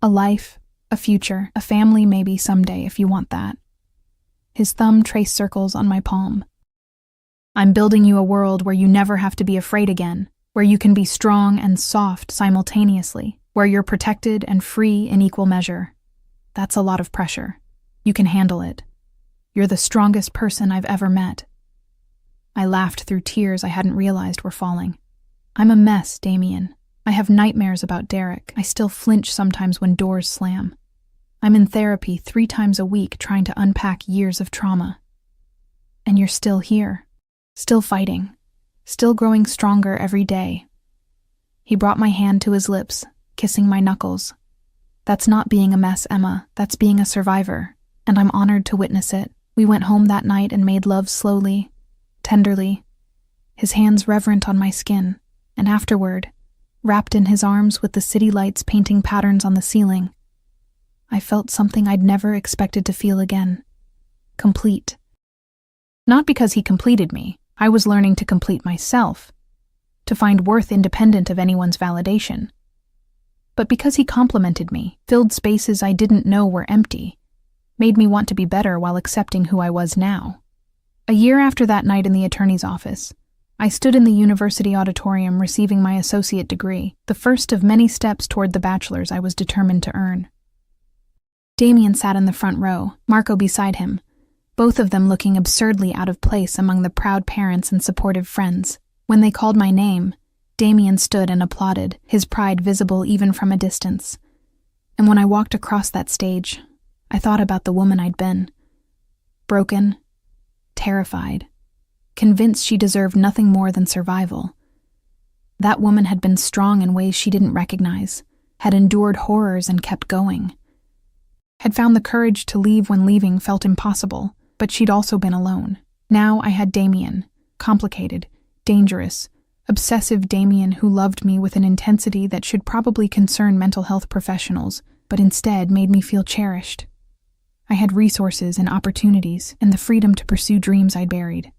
A life, a future, a family maybe someday if you want that. His thumb traced circles on my palm. "I'm building you a world where you never have to be afraid again, where you can be strong and soft simultaneously, where you're protected and free in equal measure. That's a lot of pressure. You can handle it. You're the strongest person I've ever met." I laughed through tears I hadn't realized were falling. "I'm a mess, Damien. I have nightmares about Derek. I still flinch sometimes when doors slam. I'm in therapy 3 times a week trying to unpack years of trauma. And you're still here, still fighting, still growing stronger every day." He brought my hand to his lips, kissing my knuckles. "That's not being a mess, Emma. That's being a survivor, and I'm honored to witness it." We went home that night and made love slowly, tenderly, his hands reverent on my skin, and afterward, wrapped in his arms with the city lights painting patterns on the ceiling, I felt something I'd never expected to feel again. Complete. Not because he completed me. I was learning to complete myself, to find worth independent of anyone's validation. But because he complimented me, filled spaces I didn't know were empty, made me want to be better while accepting who I was now. A year after that night in the attorney's office, I stood in the university auditorium receiving my associate degree, the first of many steps toward the bachelor's I was determined to earn. Damien sat in the front row, Marco beside him, both of them looking absurdly out of place among the proud parents and supportive friends. When they called my name, Damien stood and applauded, his pride visible even from a distance. And when I walked across that stage, I thought about the woman I'd been. Broken, terrified, convinced she deserved nothing more than survival. That woman had been strong in ways she didn't recognize, had endured horrors and kept going. Had found the courage to leave when leaving felt impossible, but she'd also been alone. Now I had Damien, complicated, dangerous, obsessive Damien who loved me with an intensity that should probably concern mental health professionals, but instead made me feel cherished. I had resources and opportunities and the freedom to pursue dreams I'd buried.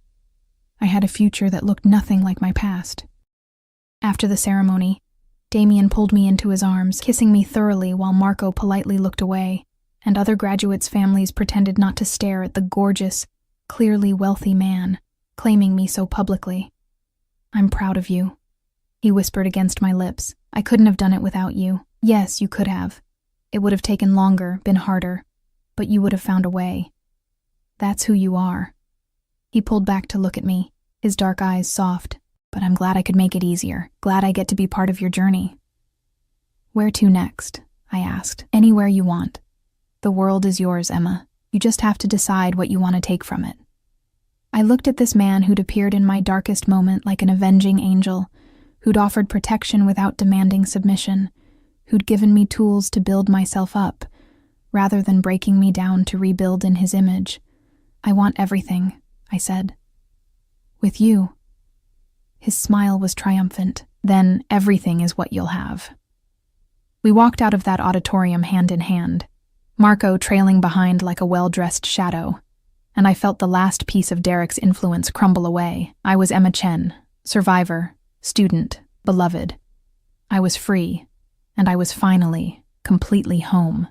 I had a future that looked nothing like my past. After the ceremony, Damien pulled me into his arms, kissing me thoroughly while Marco politely looked away, and other graduates' families pretended not to stare at the gorgeous, clearly wealthy man, claiming me so publicly. "I'm proud of you," he whispered against my lips. "I couldn't have done it without you. Yes, you could have. It would have taken longer, been harder, but you would have found a way. That's who you are." He pulled back to look at me, his dark eyes soft. "But I'm glad I could make it easier. Glad I get to be part of your journey." "Where to next?" I asked. "Anywhere you want. The world is yours, Emma. You just have to decide what you want to take from it." I looked at this man who'd appeared in my darkest moment like an avenging angel, who'd offered protection without demanding submission, who'd given me tools to build myself up, rather than breaking me down to rebuild in his image. "I want everything," I said. "With you." His smile was triumphant. "Then everything is what you'll have." We walked out of that auditorium hand in hand, Marco trailing behind like a well-dressed shadow, and I felt the last piece of Derek's influence crumble away. I was Emma Chen, survivor, student, beloved. I was free, and I was finally, completely home.